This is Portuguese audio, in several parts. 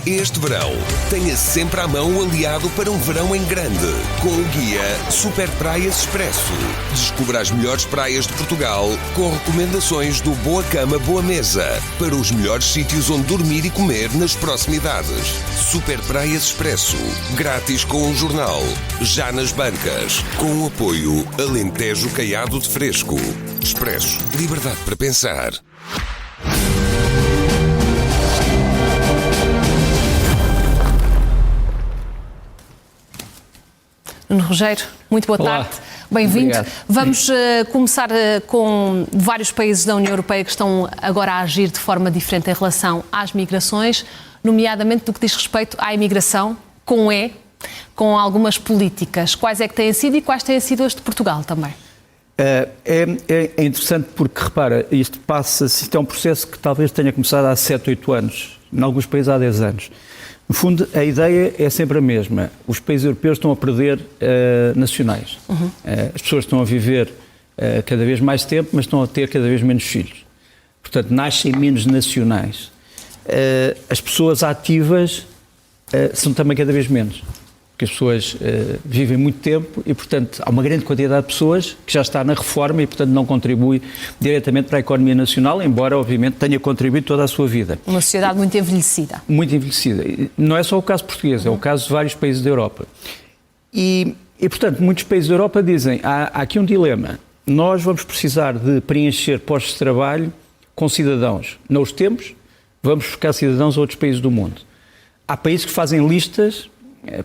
Este verão, tenha sempre à mão o aliado para um verão em grande, com o guia Super Praias Expresso. Descubra as melhores praias de Portugal, com recomendações do Boa Cama, Boa Mesa, para os melhores sítios onde dormir e comer nas proximidades. Super Praias Expresso, grátis com um jornal, já nas bancas, com o apoio Alentejo Caiado de Fresco. Expresso, liberdade para pensar. Nuno Rogério, muito boa tarde. Bem-vindo. Vamos começar com vários países da União Europeia que estão agora a agir de forma diferente em relação às migrações, nomeadamente do que diz respeito à imigração, com algumas políticas. Quais é que têm sido e quais têm sido as de Portugal também? É interessante porque, repara, isto é um processo que talvez tenha começado há 7, 8 anos, em alguns países há 10 anos. No fundo, a ideia é sempre a mesma. Os países europeus estão a perder nacionais. As pessoas estão a viver cada vez mais tempo, mas estão a ter cada vez menos filhos. Portanto, nascem menos nacionais. As pessoas ativas são também cada vez menos. Porque as pessoas vivem muito tempo e, portanto, há uma grande quantidade de pessoas que já está na reforma e, portanto, não contribui diretamente para a economia nacional, embora, obviamente, tenha contribuído toda a sua vida. Uma sociedade muito envelhecida. Muito envelhecida. Não é só o caso português, é o caso de vários países da Europa. E portanto, muitos países da Europa dizem, há aqui um dilema. Nós vamos precisar de preencher postos de trabalho com cidadãos. Não os temos, vamos buscar cidadãos a outros países do mundo. Há países que fazem listas.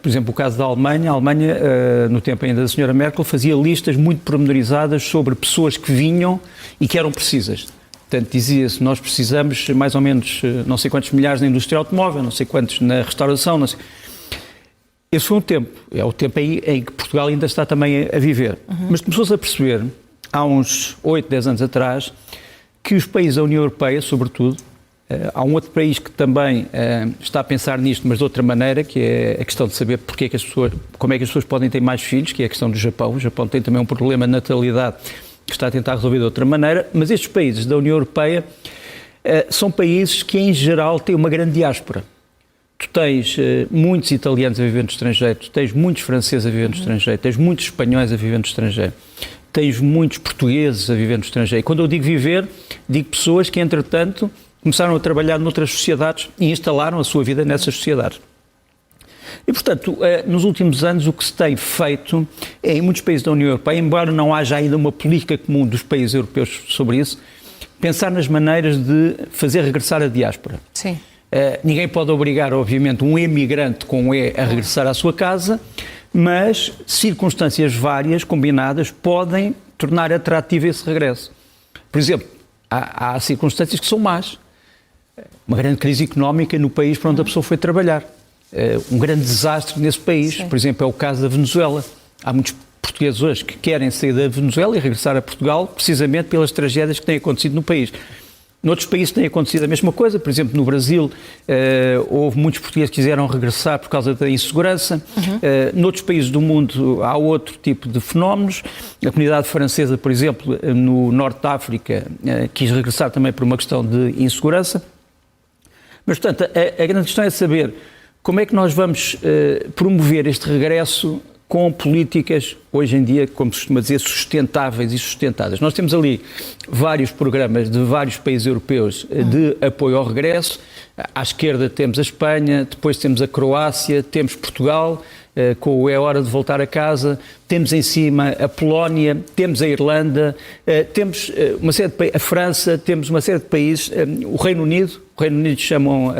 Por exemplo, o caso da Alemanha. A Alemanha, no tempo ainda da senhora Merkel, fazia listas muito pormenorizadas sobre pessoas que vinham e que eram precisas. Portanto, dizia-se, nós precisamos mais ou menos não sei quantos milhares na indústria automóvel, não sei quantos na restauração, não sei. Esse foi um tempo, é o tempo aí em que Portugal ainda está também a viver. Mas começou-se a perceber, há uns 8, 10 anos atrás, que os países da União Europeia, sobretudo, há um outro país que também está a pensar nisto, mas de outra maneira, que é a questão de saber como é que as pessoas podem ter mais filhos, que é a questão do Japão. O Japão tem também um problema de natalidade que está a tentar resolver de outra maneira, mas estes países da União Europeia são países que, em geral, têm uma grande diáspora. Tu tens muitos italianos a viver no estrangeiro, tu tens muitos franceses a viver no estrangeiro, tens muitos espanhóis a viver no estrangeiro, tens muitos portugueses a viver no estrangeiro. E quando eu digo viver, digo pessoas que, entretanto, começaram a trabalhar noutras sociedades e instalaram a sua vida nessas sociedades. E, portanto, nos últimos anos o que se tem feito é, em muitos países da União Europeia, embora não haja ainda uma política comum dos países europeus sobre isso, pensar nas maneiras de fazer regressar a diáspora. Sim. Ninguém pode obrigar, obviamente, um emigrante com a regressar à sua casa, mas circunstâncias várias, combinadas, podem tornar atrativo esse regresso. Por exemplo, há circunstâncias que são más. Uma grande crise económica no país para onde a pessoa foi trabalhar. Um grande desastre nesse país. Sim. Por exemplo, é o caso da Venezuela. Há muitos portugueses hoje que querem sair da Venezuela e regressar a Portugal precisamente pelas tragédias que têm acontecido no país. Noutros países tem acontecido a mesma coisa. Por exemplo, no Brasil houve muitos portugueses que quiseram regressar por causa da insegurança. Noutros países do mundo há outro tipo de fenómenos. A comunidade francesa, por exemplo, no norte da África, quis regressar também por uma questão de insegurança. Mas, portanto, a grande questão é saber como é que nós vamos promover este regresso com políticas, hoje em dia, como se costuma dizer, sustentáveis e sustentadas. Nós temos ali vários programas de vários países europeus de apoio ao regresso. À esquerda temos a Espanha, depois temos a Croácia, temos Portugal, com o É Hora de Voltar a Casa, temos em cima a Polónia, temos a Irlanda, temos uma série a França, temos uma série de países, o Reino Unido chamam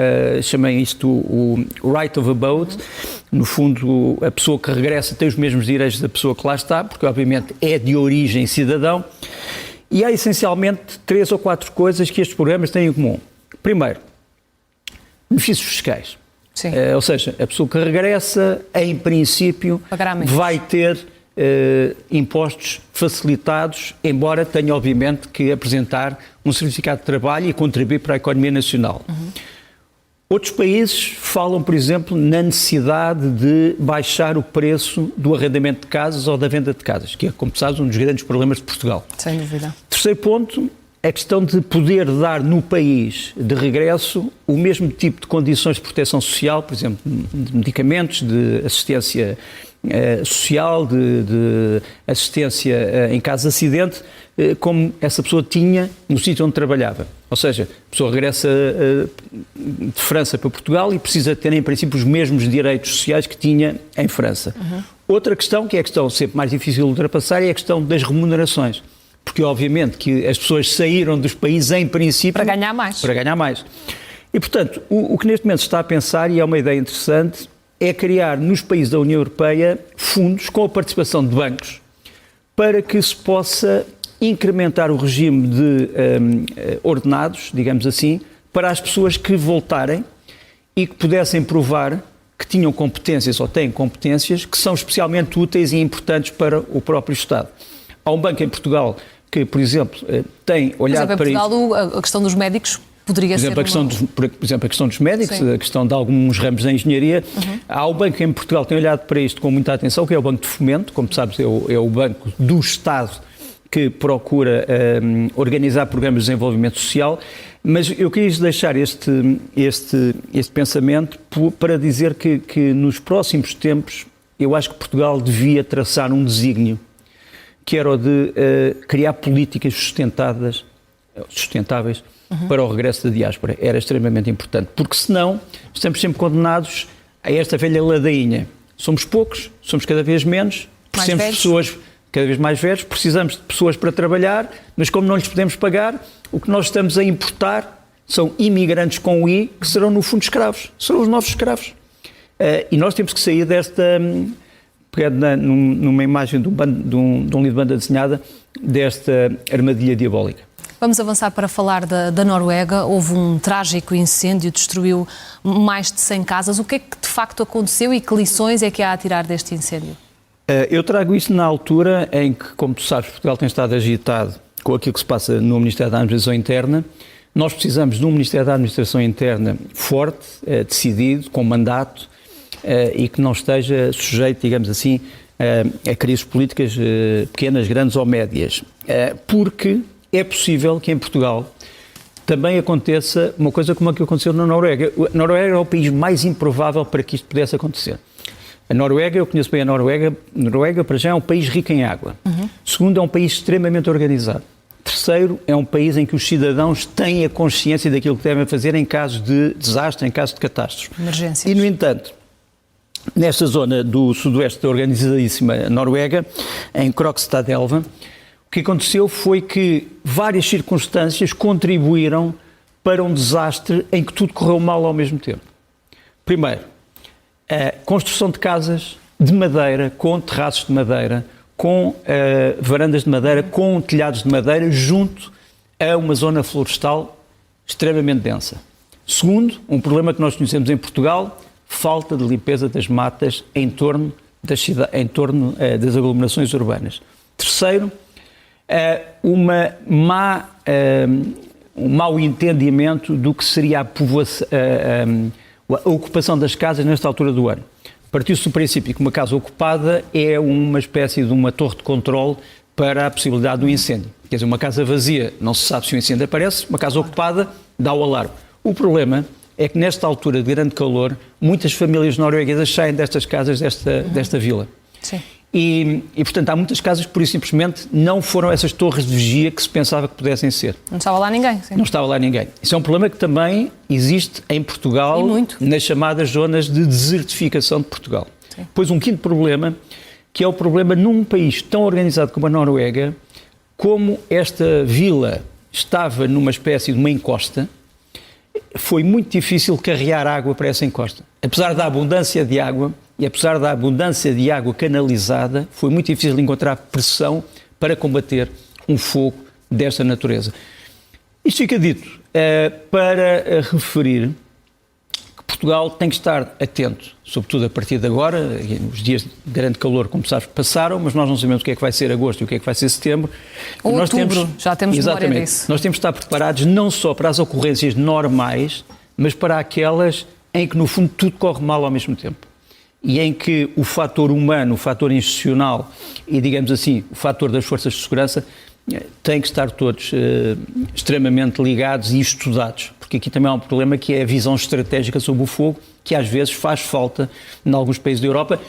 isto o right of abode. No fundo, a pessoa que regressa tem os mesmos direitos da pessoa que lá está, porque obviamente é de origem cidadão. E há essencialmente 3 ou 4 coisas que estes programas têm em comum. Primeiro, benefícios fiscais. Sim. Ou seja, a pessoa que regressa, em princípio, vai ter impostos facilitados, embora tenha, obviamente, que apresentar um certificado de trabalho e contribuir para a economia nacional. Outros países falam, por exemplo, na necessidade de baixar o preço do arrendamento de casas ou da venda de casas, que é, como sabes, um dos grandes problemas de Portugal. Sem dúvida. Terceiro ponto, a questão de poder dar no país de regresso o mesmo tipo de condições de proteção social, por exemplo, de medicamentos, de assistência social, de assistência em caso de acidente, como essa pessoa tinha no sítio onde trabalhava. Ou seja, a pessoa regressa de França para Portugal e precisa ter, em princípio, os mesmos direitos sociais que tinha em França. Outra questão, que é a questão sempre mais difícil de ultrapassar, é a questão das remunerações. Porque, obviamente, que as pessoas saíram dos países, em princípio... Para ganhar mais. Para ganhar mais. E, portanto, o que neste momento se está a pensar, e é uma ideia interessante, é criar nos países da União Europeia fundos com a participação de bancos para que se possa incrementar o regime de ordenados, digamos assim, para as pessoas que voltarem e que pudessem provar que tinham competências ou têm competências que são especialmente úteis e importantes para o próprio Estado. Há um banco em Portugal que, por exemplo, tem olhado para isso. Mas em Portugal a questão dos médicos poderia ser... Por exemplo, a questão dos médicos, sim, a questão de alguns ramos da engenharia. Há um banco em Portugal que tem olhado para isto com muita atenção, que é o Banco de Fomento. Como sabes, é o banco do Estado que procura organizar programas de desenvolvimento social. Mas eu quis deixar este pensamento para dizer que nos próximos tempos eu acho que Portugal devia traçar um desígnio, que era o de criar políticas sustentáveis para o regresso da diáspora. Era extremamente importante, porque senão estamos sempre condenados a esta velha ladainha. Somos poucos, somos cada vez menos, precisamos de pessoas cada vez mais velhos, precisamos de pessoas para trabalhar, mas como não lhes podemos pagar, o que nós estamos a importar são imigrantes com I, que serão no fundo escravos, serão os novos escravos. E nós temos que sair desta... pegando numa imagem de um livro de banda desenhada, desta armadilha diabólica. Vamos avançar para falar da Noruega. Houve um trágico incêndio, destruiu mais de 100 casas. O que é que de facto aconteceu e que lições é que há a tirar deste incêndio? Eu trago isso na altura em que, como tu sabes, Portugal tem estado agitado com aquilo que se passa no Ministério da Administração Interna. Nós precisamos de um Ministério da Administração Interna forte, decidido, com mandato, e que não esteja sujeito, digamos assim, a crises políticas pequenas, grandes ou médias. Porque é possível que em Portugal também aconteça uma coisa como a que aconteceu na Noruega. A Noruega é o país mais improvável para que isto pudesse acontecer. A Noruega, eu conheço bem a Noruega. A Noruega, para já, é um país rico em água. Segundo, é um país extremamente organizado. Terceiro, é um país em que os cidadãos têm a consciência daquilo que devem fazer em casos de desastre, em casos de catástrofes. Emergências. E, no entanto, nesta zona do sudoeste da organizadíssima Noruega, em Krokstadelva, o que aconteceu foi que várias circunstâncias contribuíram para um desastre em que tudo correu mal ao mesmo tempo. Primeiro, a construção de casas de madeira, com terraços de madeira, com varandas de madeira, com telhados de madeira, junto a uma zona florestal extremamente densa. Segundo, um problema que nós conhecemos em Portugal, falta de limpeza das matas em torno das aglomerações urbanas. Terceiro, um mau entendimento do que seria a ocupação das casas nesta altura do ano. Partiu-se do princípio que uma casa ocupada é uma espécie de uma torre de controle para a possibilidade do incêndio. Quer dizer, uma casa vazia não se sabe se o incêndio aparece, uma casa ocupada dá o alarme. O problema é que nesta altura de grande calor, muitas famílias norueguesas saem destas casas, desta vila. Sim. E, portanto, há muitas casas que, por isso simplesmente, não foram essas torres de vigia que se pensava que pudessem ser. Não estava lá ninguém. Sim. Não estava lá ninguém. Isso é um problema que também existe em Portugal, nas chamadas zonas de desertificação de Portugal. Sim. Pois um quinto problema, que é o problema num país tão organizado como a Noruega, como esta vila estava numa espécie de uma encosta, foi muito difícil carregar água para essa encosta. Apesar da abundância de água e apesar da abundância de água canalizada, foi muito difícil encontrar pressão para combater um fogo desta natureza. Isto fica dito para referir que Portugal tem que estar atento, sobretudo a partir de agora. Os dias de grande calor, como sabes, passaram, mas nós não sabemos o que é que vai ser agosto e o que é que vai ser setembro. Outubro, já temos memória exatamente, disso. Nós temos de estar preparados não só para as ocorrências normais, mas para aquelas em que, no fundo, tudo corre mal ao mesmo tempo. E em que o fator humano, o fator institucional e, digamos assim, o fator das forças de segurança têm que estar todos extremamente ligados e estudados, porque aqui também há um problema que é a visão estratégica sobre o fogo, que às vezes faz falta em alguns países da Europa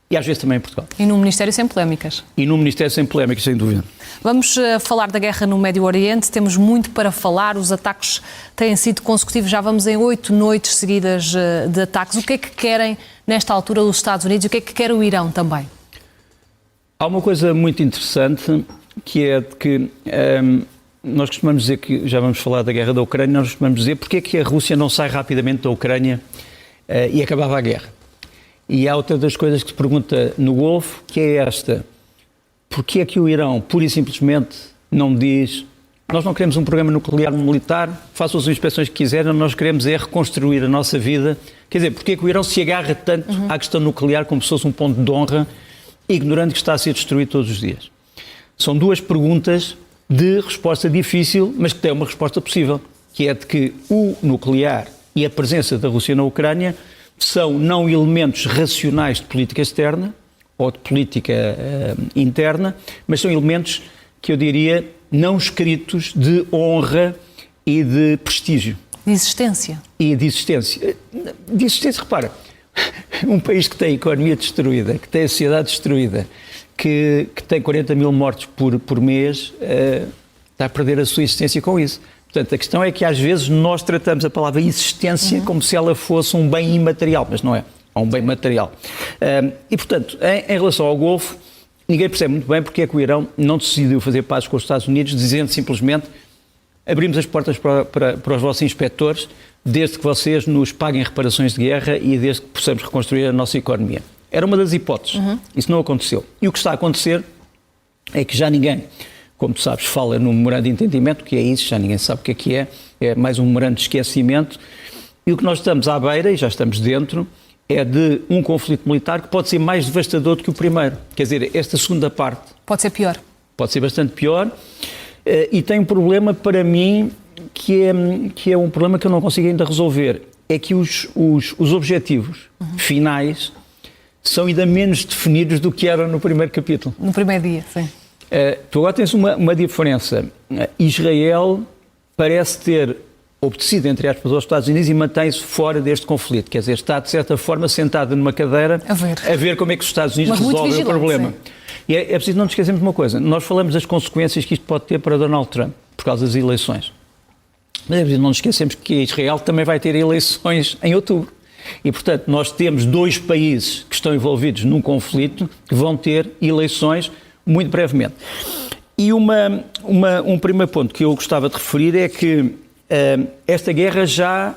e às vezes também em Portugal. E no Ministério sem polémicas. E no Ministério sem polémicas, sem dúvida. Vamos falar da guerra no Médio Oriente, temos muito para falar, os ataques têm sido consecutivos, já vamos em 8 noites seguidas de ataques. O que é que querem nesta altura os Estados Unidos e o que é que quer o Irão também? Há uma coisa muito interessante, que é de que nós costumamos dizer que, já vamos falar da guerra da Ucrânia, nós costumamos dizer porque é que a Rússia não sai rapidamente da Ucrânia e acabava a guerra. E há outra das coisas que se pergunta no Golfo, que é esta: porque é que o Irão, pura e simplesmente, não diz nós não queremos um programa nuclear militar, façam as inspeções que quiserem, nós queremos é reconstruir a nossa vida? Quer dizer, porque é que o Irão se agarra tanto à questão nuclear como se fosse um ponto de honra, ignorando que está a ser destruído todos os dias? São duas perguntas de resposta difícil, mas que têm uma resposta possível, que é de que o nuclear e a presença da Rússia na Ucrânia são não elementos racionais de política externa ou de política interna, mas são elementos que eu diria não escritos de honra e de prestígio. De existência. E de existência. De existência, repara, um país que tem a economia destruída, que tem a sociedade destruída, que tem 40 mil mortes por mês, está a perder a sua existência com isso. Portanto, a questão é que às vezes nós tratamos a palavra existência como se ela fosse um bem imaterial, mas não é. É um bem material. E, portanto, em relação ao Golfo, ninguém percebe muito bem porque é que o Irão não decidiu fazer pazes com os Estados Unidos, dizendo simplesmente abrimos as portas para os vossos inspectores, desde que vocês nos paguem reparações de guerra e desde que possamos reconstruir a nossa economia. Era uma das hipóteses. Isso não aconteceu. E o que está a acontecer é que já ninguém, como tu sabes, fala no memorando de entendimento, que é isso, já ninguém sabe o que é mais um memorando de esquecimento, e o que nós estamos à beira, e já estamos dentro, é de um conflito militar que pode ser mais devastador do que o primeiro. Quer dizer, esta segunda parte... Pode ser pior. Pode ser bastante pior, e tem um problema para mim que é um problema que eu não consigo ainda resolver, é que os objetivos finais são ainda menos definidos do que eram no primeiro capítulo. No primeiro dia, sim. Tu agora tens uma diferença. Israel parece ter obedecido, entre aspas, aos Estados Unidos e mantém-se fora deste conflito. Quer dizer, está, de certa forma, sentado numa cadeira a ver como é que os Estados Unidos resolvem o problema. Sim. E é preciso não nos esquecermos de uma coisa. Nós falamos das consequências que isto pode ter para Donald Trump, por causa das eleições. Mas é preciso não nos esquecermos que Israel também vai ter eleições em outubro. E, portanto, nós temos dois países que estão envolvidos num conflito que vão ter eleições muito brevemente. E um primeiro ponto que eu gostava de referir é que esta guerra já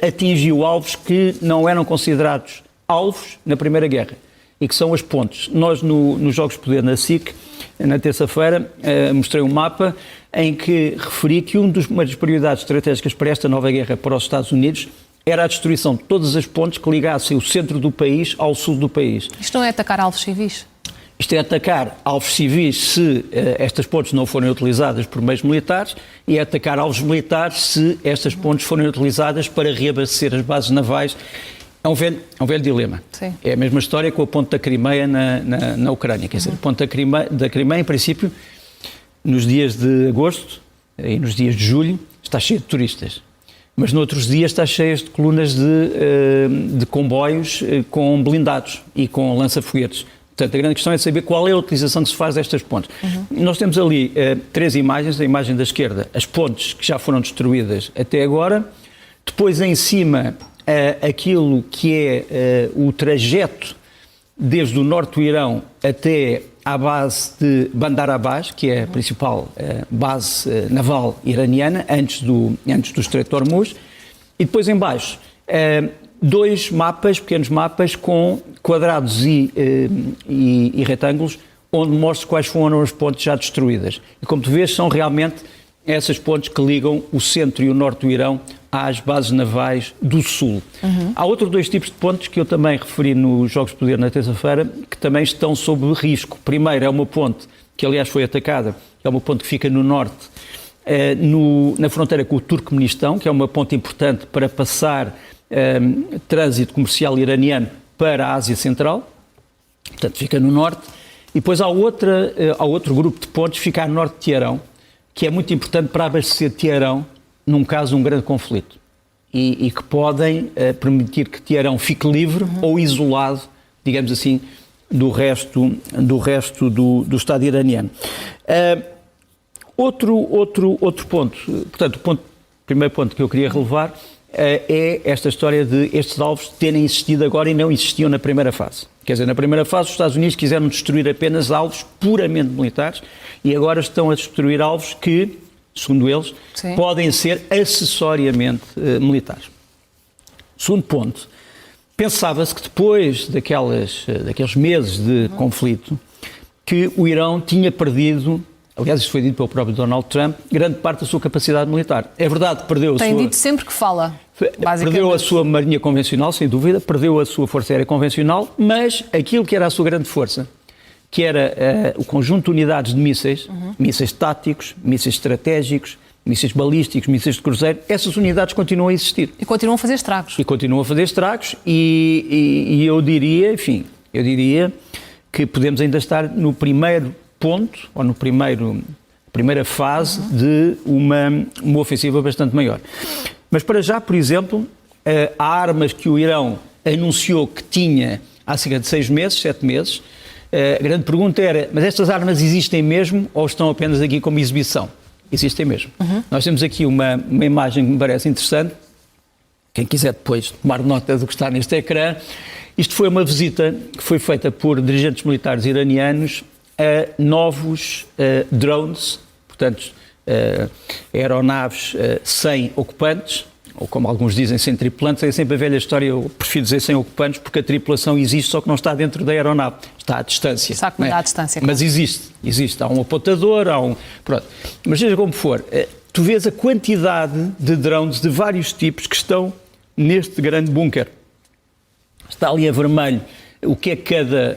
atingiu alvos que não eram considerados alvos na Primeira Guerra, e que são as pontes. Nós, nos Jogos de Poder na SIC, na terça-feira, mostrei um mapa em que referi que uma das prioridades estratégicas para esta nova guerra para os Estados Unidos era a destruição de todas as pontes que ligassem o centro do país ao sul do país. Isto não é atacar alvos civis? Isto é atacar alvos civis se estas pontes não forem utilizadas por meios militares, e é atacar alvos militares se estas pontes forem utilizadas para reabastecer as bases navais. É um velho dilema. Sim. É a mesma história com a ponte da Crimeia na Ucrânia. Quer dizer, a ponte da Crimeia, em princípio, nos dias de agosto e nos dias de julho, está cheia de turistas. Mas noutros dias está cheia de colunas de comboios com blindados e com lança-foguetes. Portanto, a grande questão é saber qual é a utilização que se faz destas pontes. Nós temos ali 3 imagens. A imagem da esquerda, as pontes que já foram destruídas até agora. Depois, em cima, aquilo que é o trajeto desde o norte do Irão até à base de Bandar Abbas, que é a principal base naval iraniana, antes do Estreito de Hormuz. E depois, em baixo, 2 mapas, pequenos mapas, com quadrados e retângulos, onde mostra quais foram as pontes já destruídas. E como tu vês, são realmente essas pontes que ligam o centro e o norte do Irão às bases navais do sul. Há outros 2 tipos de pontes que eu também referi nos Jogos de Poder na terça-feira, que também estão sob risco. Primeiro é uma ponte que, aliás, foi atacada, é uma ponte que fica no norte, na fronteira com o Turcomenistão, que é uma ponte importante para passar trânsito comercial iraniano para a Ásia Central, portanto fica no norte. E depois há outro grupo de pontos que fica a norte de Teherão, que é muito importante para abastecer Teherão, num caso de um grande conflito. E que podem permitir que Teherão fique livre ou isolado, digamos assim, do resto do Estado iraniano. Outro ponto, portanto, o primeiro ponto que eu queria relevar é esta história de estes alvos terem existido agora e não existiam na primeira fase. Quer dizer, na primeira fase os Estados Unidos quiseram destruir apenas alvos puramente militares e agora estão a destruir alvos que, segundo eles, Sim, podem ser acessoriamente militares. Segundo ponto, pensava-se que depois daqueles meses de conflito, que o Irão tinha perdido, aliás, isto foi dito pelo próprio Donald Trump, grande parte da sua capacidade militar. É verdade que perdeu a sua... Tem dito sempre que fala, basicamente. Perdeu a sua marinha convencional, sem dúvida, perdeu a sua força aérea convencional, mas aquilo que era a sua grande força, que era o conjunto de unidades de mísseis, mísseis táticos, mísseis estratégicos, mísseis balísticos, mísseis de cruzeiro, essas unidades continuam a existir. E continuam a fazer estragos. E eu diria que podemos ainda estar no primeiro ponto, ou primeira fase de uma ofensiva bastante maior. Mas para já, por exemplo, há armas que o Irão anunciou que tinha há cerca de 6 meses, 7 meses. A grande pergunta era, mas estas armas existem mesmo ou estão apenas aqui como exibição? Existem mesmo. Nós temos aqui uma imagem que me parece interessante. Quem quiser depois tomar nota do que está neste ecrã. Isto foi uma visita que foi feita por dirigentes militares iranianos a novos drones, portanto, aeronaves sem ocupantes, ou como alguns dizem, sem tripulantes. É sempre a velha história, eu prefiro dizer sem ocupantes, porque a tripulação existe, só que não está dentro da aeronave, está à distância. Está à distância. Mas existe. Há um apontador, Pronto. Mas seja como for, tu vês a quantidade de drones de vários tipos que estão neste grande bunker. Está ali a vermelho o que é que cada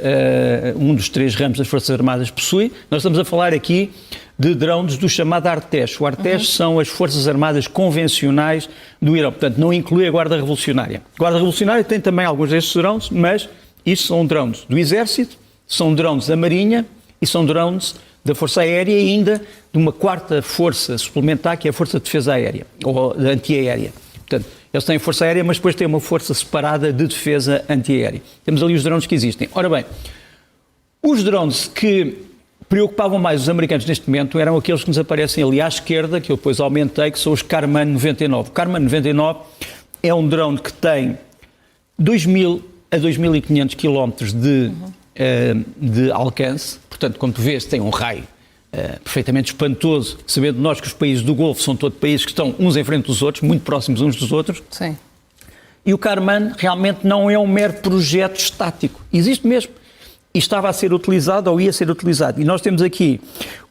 um dos 3 ramos das Forças Armadas possui. Nós estamos a falar aqui de drones do chamado Artesh. O Artesh são as Forças Armadas convencionais do Irão, portanto não inclui a Guarda Revolucionária. A Guarda Revolucionária tem também alguns destes drones, mas isto são drones do Exército, são drones da Marinha e são drones da Força Aérea e ainda de uma 4ª força suplementar, que é a Força de Defesa Aérea, ou antiaérea. Portanto, eles têm força aérea, mas depois têm uma força separada de defesa antiaérea. Temos ali os drones que existem. Ora bem, os drones que preocupavam mais os americanos neste momento eram aqueles que nos aparecem ali à esquerda, que eu depois aumentei, que são os Karman 99. O Karman 99 é um drone que tem 2.000 a 2.500 km de alcance. Portanto, como tu vês, tem um raio perfeitamente espantoso, sabendo nós que os países do Golfo são todos países que estão uns em frente dos outros, muito próximos uns dos outros. Sim. E o Karman realmente não é um mero projeto estático, existe mesmo. E estava a ser utilizado, ou ia ser utilizado. E nós temos aqui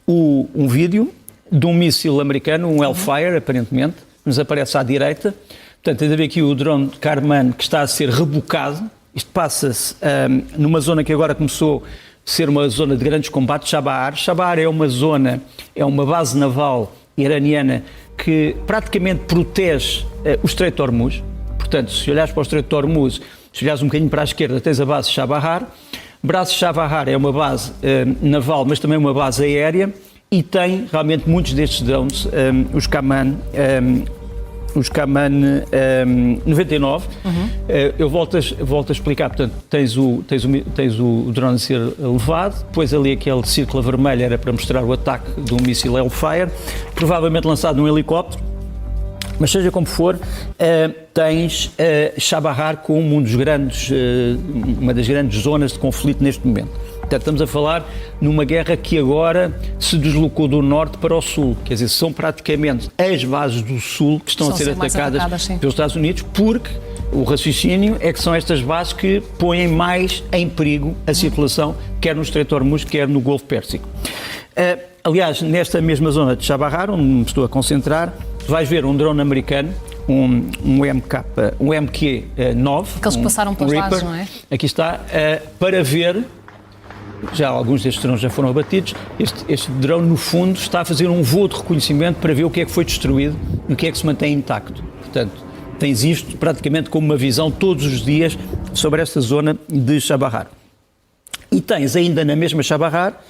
um vídeo de um míssil americano, um Hellfire, aparentemente, que nos aparece à direita. Portanto, tens a ver aqui o drone Karman que está a ser rebocado. Isto passa-se numa zona que agora começou a ser uma zona de grandes combates, Chabahar. Chabahar é uma base naval iraniana que praticamente protege o Estreito de Hormuz. Portanto, se olhares para o Estreito de Hormuz, se olhares um bocadinho para a esquerda, tens a base Chabahar. Braço Chabahar é uma base naval, mas também uma base aérea, e tem realmente muitos destes drones, os Karman 99. Eu volto a explicar. Portanto, tens o drone a ser levado, depois ali aquele círculo vermelho era para mostrar o ataque de um míssil Hellfire, provavelmente lançado num helicóptero. Mas seja como for, tens Chabahar como uma das grandes zonas de conflito neste momento. Portanto, estamos a falar numa guerra que agora se deslocou do norte para o sul. Quer dizer, são praticamente as bases do sul que estão a ser atacadas pelos Estados Unidos, porque o raciocínio é que são estas bases que põem mais em perigo a circulação, quer no Estreito de Hormuz, quer no Golfo Pérsico. Aliás, nesta mesma zona de Chabahar, onde me estou a concentrar, vais ver um drone americano, um MQ-9. Que eles passaram pelos lados, não é? Aqui está, para ver, já alguns destes drones já foram abatidos, este drone, no fundo, está a fazer um voo de reconhecimento para ver o que é que foi destruído e o que é que se mantém intacto. Portanto, tens isto praticamente como uma visão todos os dias sobre esta zona de Chabahar. E tens ainda na mesma Chabahar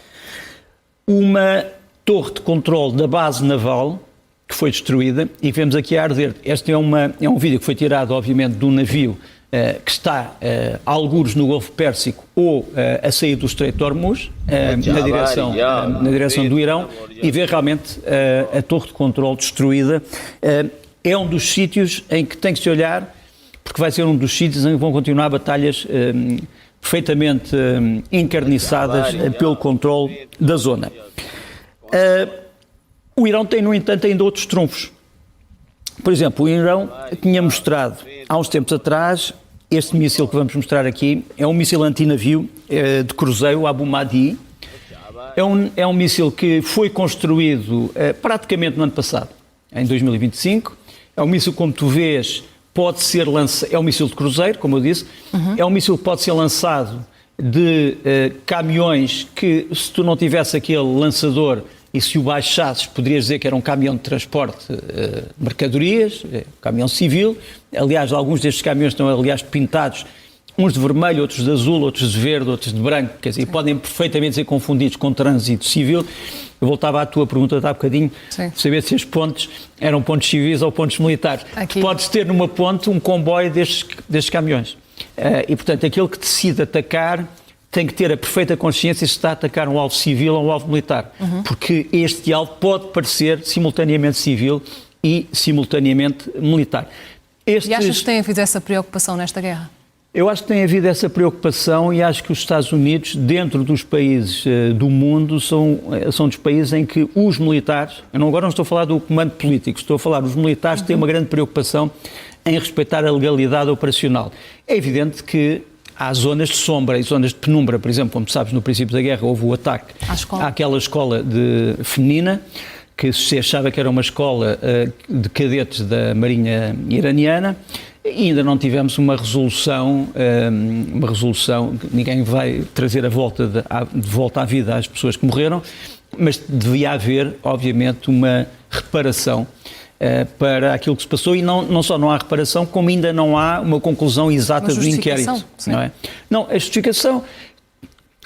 uma torre de controle da base naval que foi destruída e vemos aqui a arder. Este é um vídeo que foi tirado, obviamente, de um navio que está a algures no Golfo Pérsico ou a sair do Estreito de Hormuz, na direção do Irão, e vê realmente a torre de controle destruída. É um dos sítios em que tem que se olhar, porque vai ser um dos sítios em que vão continuar batalhas perfeitamente encarniçadas pelo controle da zona. O Irão tem, no entanto, ainda outros trunfos. Por exemplo, o Irão tinha mostrado, há uns tempos atrás, este míssil que vamos mostrar aqui, é um míssil antinavio de cruzeiro, Abu Mahdi. É um míssil que foi construído praticamente no ano passado, em 2025. É um míssil, como tu vês, pode ser lançado, é um míssil de cruzeiro, como eu disse, é um míssil que pode ser lançado de caminhões que, se tu não tivesse aquele lançador e se o baixasses, poderias dizer que era um caminhão de transporte de mercadorias, caminhão civil. Aliás, alguns destes caminhões estão, aliás, pintados, uns de vermelho, outros de azul, outros de verde, outros de branco, quer dizer, podem perfeitamente ser confundidos com trânsito civil. Eu voltava à tua pergunta de há bocadinho, saber se as pontes eram pontos civis ou pontos militares. Aqui. Podes ter numa ponte um comboio destes caminhões. E, portanto, aquele que decide atacar tem que ter a perfeita consciência se está a atacar um alvo civil ou um alvo militar. Porque este alvo pode parecer simultaneamente civil e simultaneamente militar. E achas que tem havido essa preocupação nesta guerra? Eu acho que tem havido essa preocupação e acho que os Estados Unidos, dentro dos países do mundo, são dos países em que os militares, agora não estou a falar do comando político, estou a falar dos militares, têm uma grande preocupação em respeitar a legalidade operacional. É evidente que há zonas de sombra e zonas de penumbra. Por exemplo, como sabes, no princípio da guerra houve o ataque àquela escola feminina, que se achava que era uma escola de cadetes da Marinha iraniana, e ainda não tivemos uma resolução, ninguém vai trazer de volta à vida as pessoas que morreram, mas devia haver, obviamente, uma reparação para aquilo que se passou, e não só não há reparação, como ainda não há uma conclusão exata do inquérito. Não é? Não, a justificação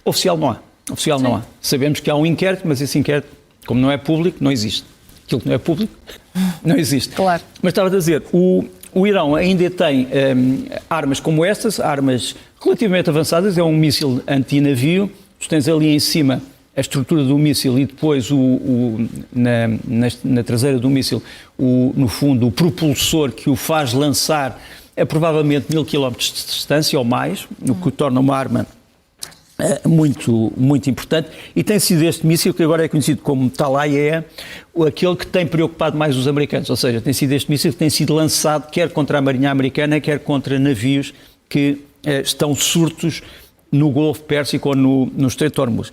oficial não há. Não há. Sabemos que há um inquérito, mas esse inquérito, como não é público, não existe. Aquilo que não é público não existe. Claro. Mas estava a dizer, o Irão ainda tem armas como estas, armas relativamente avançadas, é um míssil antinavio, tu tens ali em cima a estrutura do míssil e depois na traseira do míssil, no fundo, o propulsor que o faz lançar a provavelmente 1000 km de distância ou mais, o que o torna uma arma muito, muito importante, e tem sido este míssil, que agora é conhecido como Talai, aquele que tem preocupado mais os americanos, ou seja, tem sido este míssil que tem sido lançado quer contra a Marinha Americana, quer contra navios que estão surtos no Golfo Pérsico ou no Estreito de Hormuz.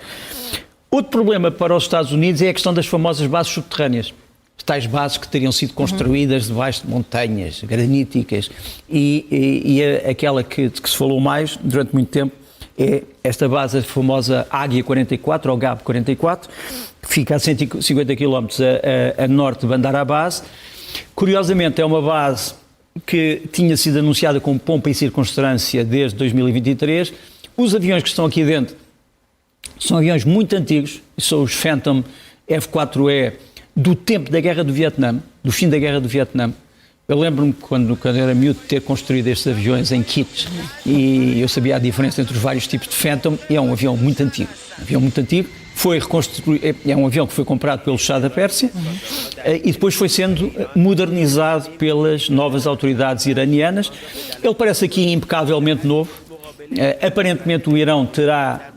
Outro problema para os Estados Unidos é a questão das famosas bases subterrâneas. Tais bases que teriam sido construídas debaixo de montanhas graníticas e aquela que se falou mais durante muito tempo é esta base, a famosa Águia 44, ou GAB 44, que fica a 150 km a norte de Bandar Abbas. Curiosamente, é uma base que tinha sido anunciada com pompa e circunstância desde 2023. Os aviões que estão aqui dentro são aviões muito antigos, são os Phantom F-4E do tempo da Guerra do Vietnã, do fim da Guerra do Vietnã. Eu lembro-me quando era miúdo de ter construído estes aviões em kits e eu sabia a diferença entre os vários tipos de Phantom, e é um avião muito antigo. Foi reconstruído, é um avião que foi comprado pelo Shah da Pérsia e depois foi sendo modernizado pelas novas autoridades iranianas. Ele parece aqui impecavelmente novo. Aparentemente o Irão terá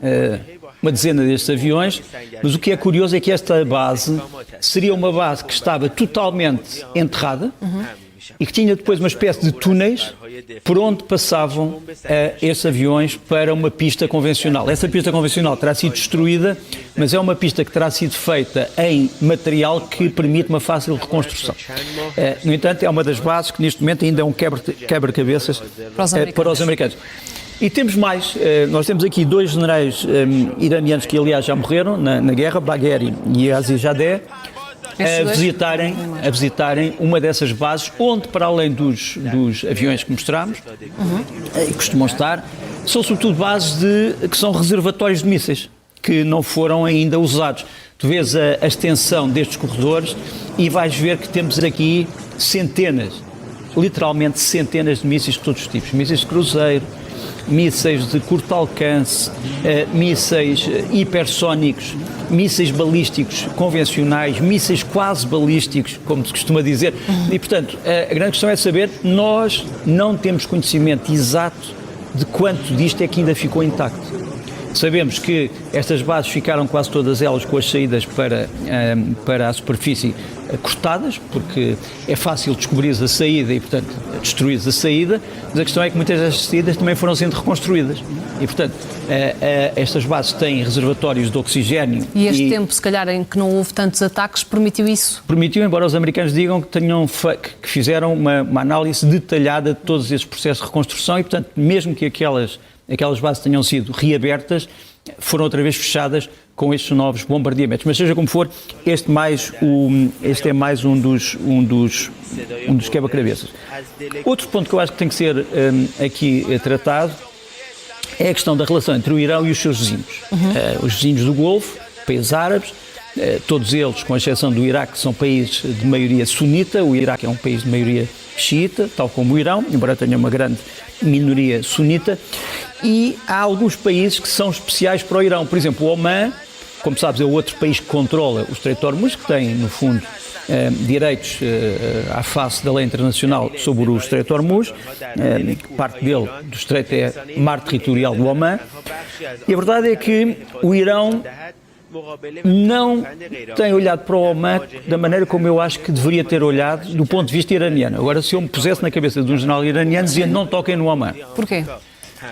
uma dezena destes aviões, mas o que é curioso é que esta base seria uma base que estava totalmente enterrada e que tinha depois uma espécie de túneis por onde passavam esses aviões para uma pista convencional. Essa pista convencional terá sido destruída, mas é uma pista que terá sido feita em material que permite uma fácil reconstrução. No entanto, é uma das bases que neste momento ainda é um quebra-cabeças para os americanos. E temos mais, nós temos aqui dois generais iranianos que aliás já morreram na guerra, Bagheri e Azizadeh, a visitarem uma dessas bases, onde para além dos aviões que mostramos, e costumam estar, são sobretudo bases que são reservatórios de mísseis, que não foram ainda usados. Tu vês a extensão destes corredores e vais ver que temos aqui centenas, literalmente centenas de mísseis de todos os tipos. Mísseis de cruzeiro, mísseis de curto alcance, mísseis hipersónicos, mísseis balísticos convencionais, mísseis quase balísticos, como se costuma dizer. E, portanto, a grande questão é saber, nós não temos conhecimento exato de quanto disto é que ainda ficou intacto. Sabemos que estas bases ficaram quase todas elas com as saídas para a superfície cortadas, porque é fácil descobrir a saída e, portanto, destruir a saída, mas a questão é que muitas destas saídas também foram sendo reconstruídas. E, portanto, estas bases têm reservatórios de oxigénio. E este tempo, se calhar, em que não houve tantos ataques, permitiu isso? Permitiu, embora os americanos digam que fizeram uma análise detalhada de todos esses processos de reconstrução e, portanto, mesmo que aquelas bases tenham sido reabertas, foram outra vez fechadas com estes novos bombardeamentos. Mas seja como for, este é mais um dos quebra-cabeças. Outro ponto que eu acho que tem que ser aqui tratado é a questão da relação entre o Irão e os seus vizinhos. Os vizinhos do Golfo, países árabes, todos eles, com exceção do Iraque, são países de maioria sunita. O Iraque é um país de maioria xiita, tal como o Irão, embora tenha uma grande minoria sunita, e há alguns países que são especiais para o Irão. Por exemplo, o Omã, como sabes, é o outro país que controla o Estreito de Hormuz, que tem, no fundo, direitos à face da lei internacional sobre o Estreito de Hormuz. Parte dele, do Estreito, é mar territorial do Omã. E a verdade é que o Irão não tem olhado para o Omã da maneira como eu acho que deveria ter olhado do ponto de vista iraniano. Agora, se eu me pusesse na cabeça de um jornal iraniano, dizia não toquem no Omã. Porquê?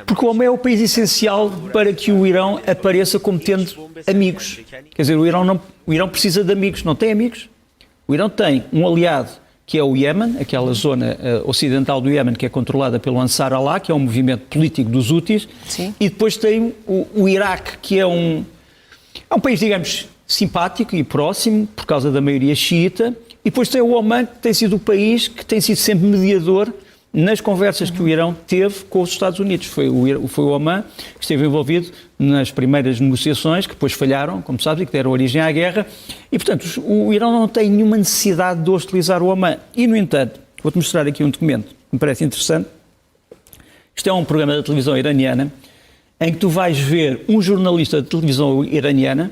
Porque o Omã é o país essencial para que o Irão apareça como tendo amigos. Quer dizer, o Irão precisa de amigos, não tem amigos. O Irão tem um aliado que é o Iémen, aquela zona ocidental do Iémen que é controlada pelo Ansar Allah, que é um movimento político dos Houthis. Sim. E depois tem o Iraque, que é um país, digamos, simpático e próximo, por causa da maioria xiita, e depois tem o Omã, que tem sido o país que tem sido sempre mediador nas conversas que o Irão teve com os Estados Unidos. Foi o Omã que esteve envolvido nas primeiras negociações, que depois falharam, como sabes, e que deram origem à guerra, e, portanto, o Irão não tem nenhuma necessidade de hostilizar o Omã. E, no entanto, vou-te mostrar aqui um documento que me parece interessante. Isto é um programa da televisão iraniana, em que tu vais ver um jornalista de televisão iraniana.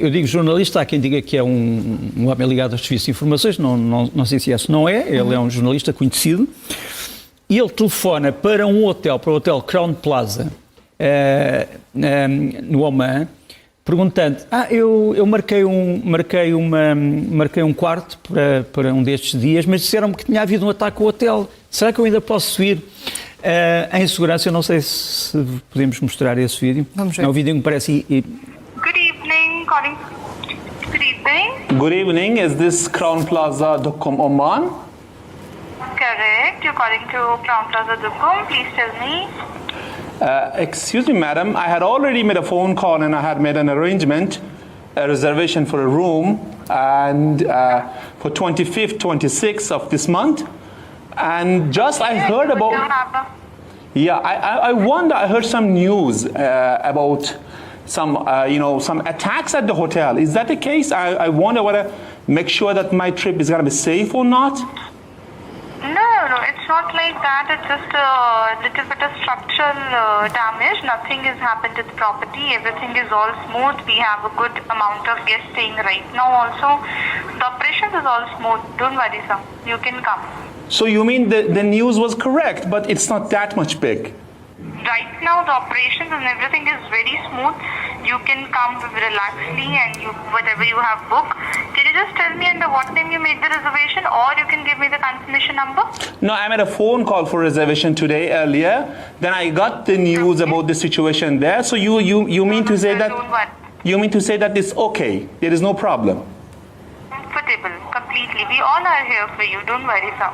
Eu digo jornalista, há quem diga que é um homem ligado aos serviços de informações, não sei se esse não é, ele é um jornalista conhecido, e ele telefona para o Hotel Crown Plaza, no Omã, perguntando, eu marquei um quarto para um destes dias, mas disseram-me que tinha havido um ataque ao hotel, será que eu ainda posso ir em segurança? Eu não sei se podemos mostrar esse vídeo. Vamos ver. É um vídeo que me parece... Good evening, calling. Good evening. Good evening. Is this Crown Plaza, Duqm, Oman? Correct. You're calling to Crown Plaza Duqm. Please tell me. Excuse me, madam. I had already made a phone call and I had made an arrangement, a reservation for a room, and for 25th, 26th of this month. And just I heard about. Yeah, I wonder. I heard some news about some attacks at the hotel. Is that the case? I wonder whether make sure that my trip is going to be safe or not. No, it's not like that. It's just a little bit of structural damage. Nothing has happened to the property. Everything is all smooth. We have a good amount of guests staying right now also. The operations is all smooth. Don't worry, sir. You can come. So you mean the news was correct, but it's not that much big? Right now, the operations and everything is very smooth. You can come relaxedly and whatever you have booked. Can you just tell me under what name you made the reservation, or you can give me the confirmation number? No, I made a phone call for reservation today earlier. Then I got the news about the situation there. So you mean to say that it's okay? There is no problem. Comfortable, completely. We all are here for you. Don't worry, sir.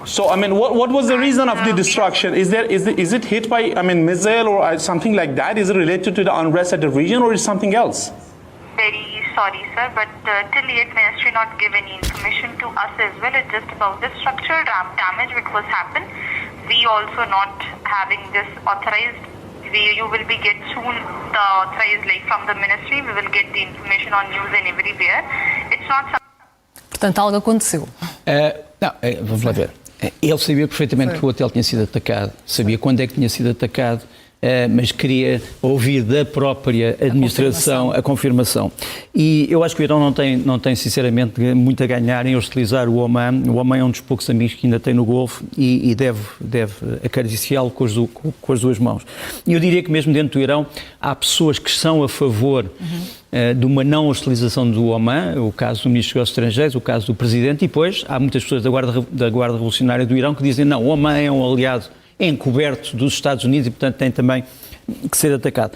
So, I mean, what was the reason of the destruction? Is it hit by, missile or something like that? Is it related to the unrest at the region, or is something else? Very sorry, sir, but till yet Ministry not give any information to us as well. It's just about the structural damage which was happened. we also not having this authorized. You will be get soon the authorized, like from the ministry, we will get the information on news and everywhere. It's not something. Portanto, algo aconteceu. Vamos lá ver. Ele sabia perfeitamente que o hotel tinha sido atacado, sabia quando é que tinha sido atacado, mas queria ouvir da própria administração a confirmação. E eu acho que o Irão não tem sinceramente muito a ganhar em hostilizar o Oman. O Oman é um dos poucos amigos que ainda tem no Golfo e deve acariciá-lo com as duas mãos. E eu diria que mesmo dentro do Irão há pessoas que são a favor de uma não hostilização do Oman, o caso do Ministro dos Estrangeiros, o caso do Presidente, e depois há muitas pessoas da Guarda Revolucionária do Irão que dizem não, o Oman é um aliado encoberto dos Estados Unidos e, portanto, tem também que ser atacado.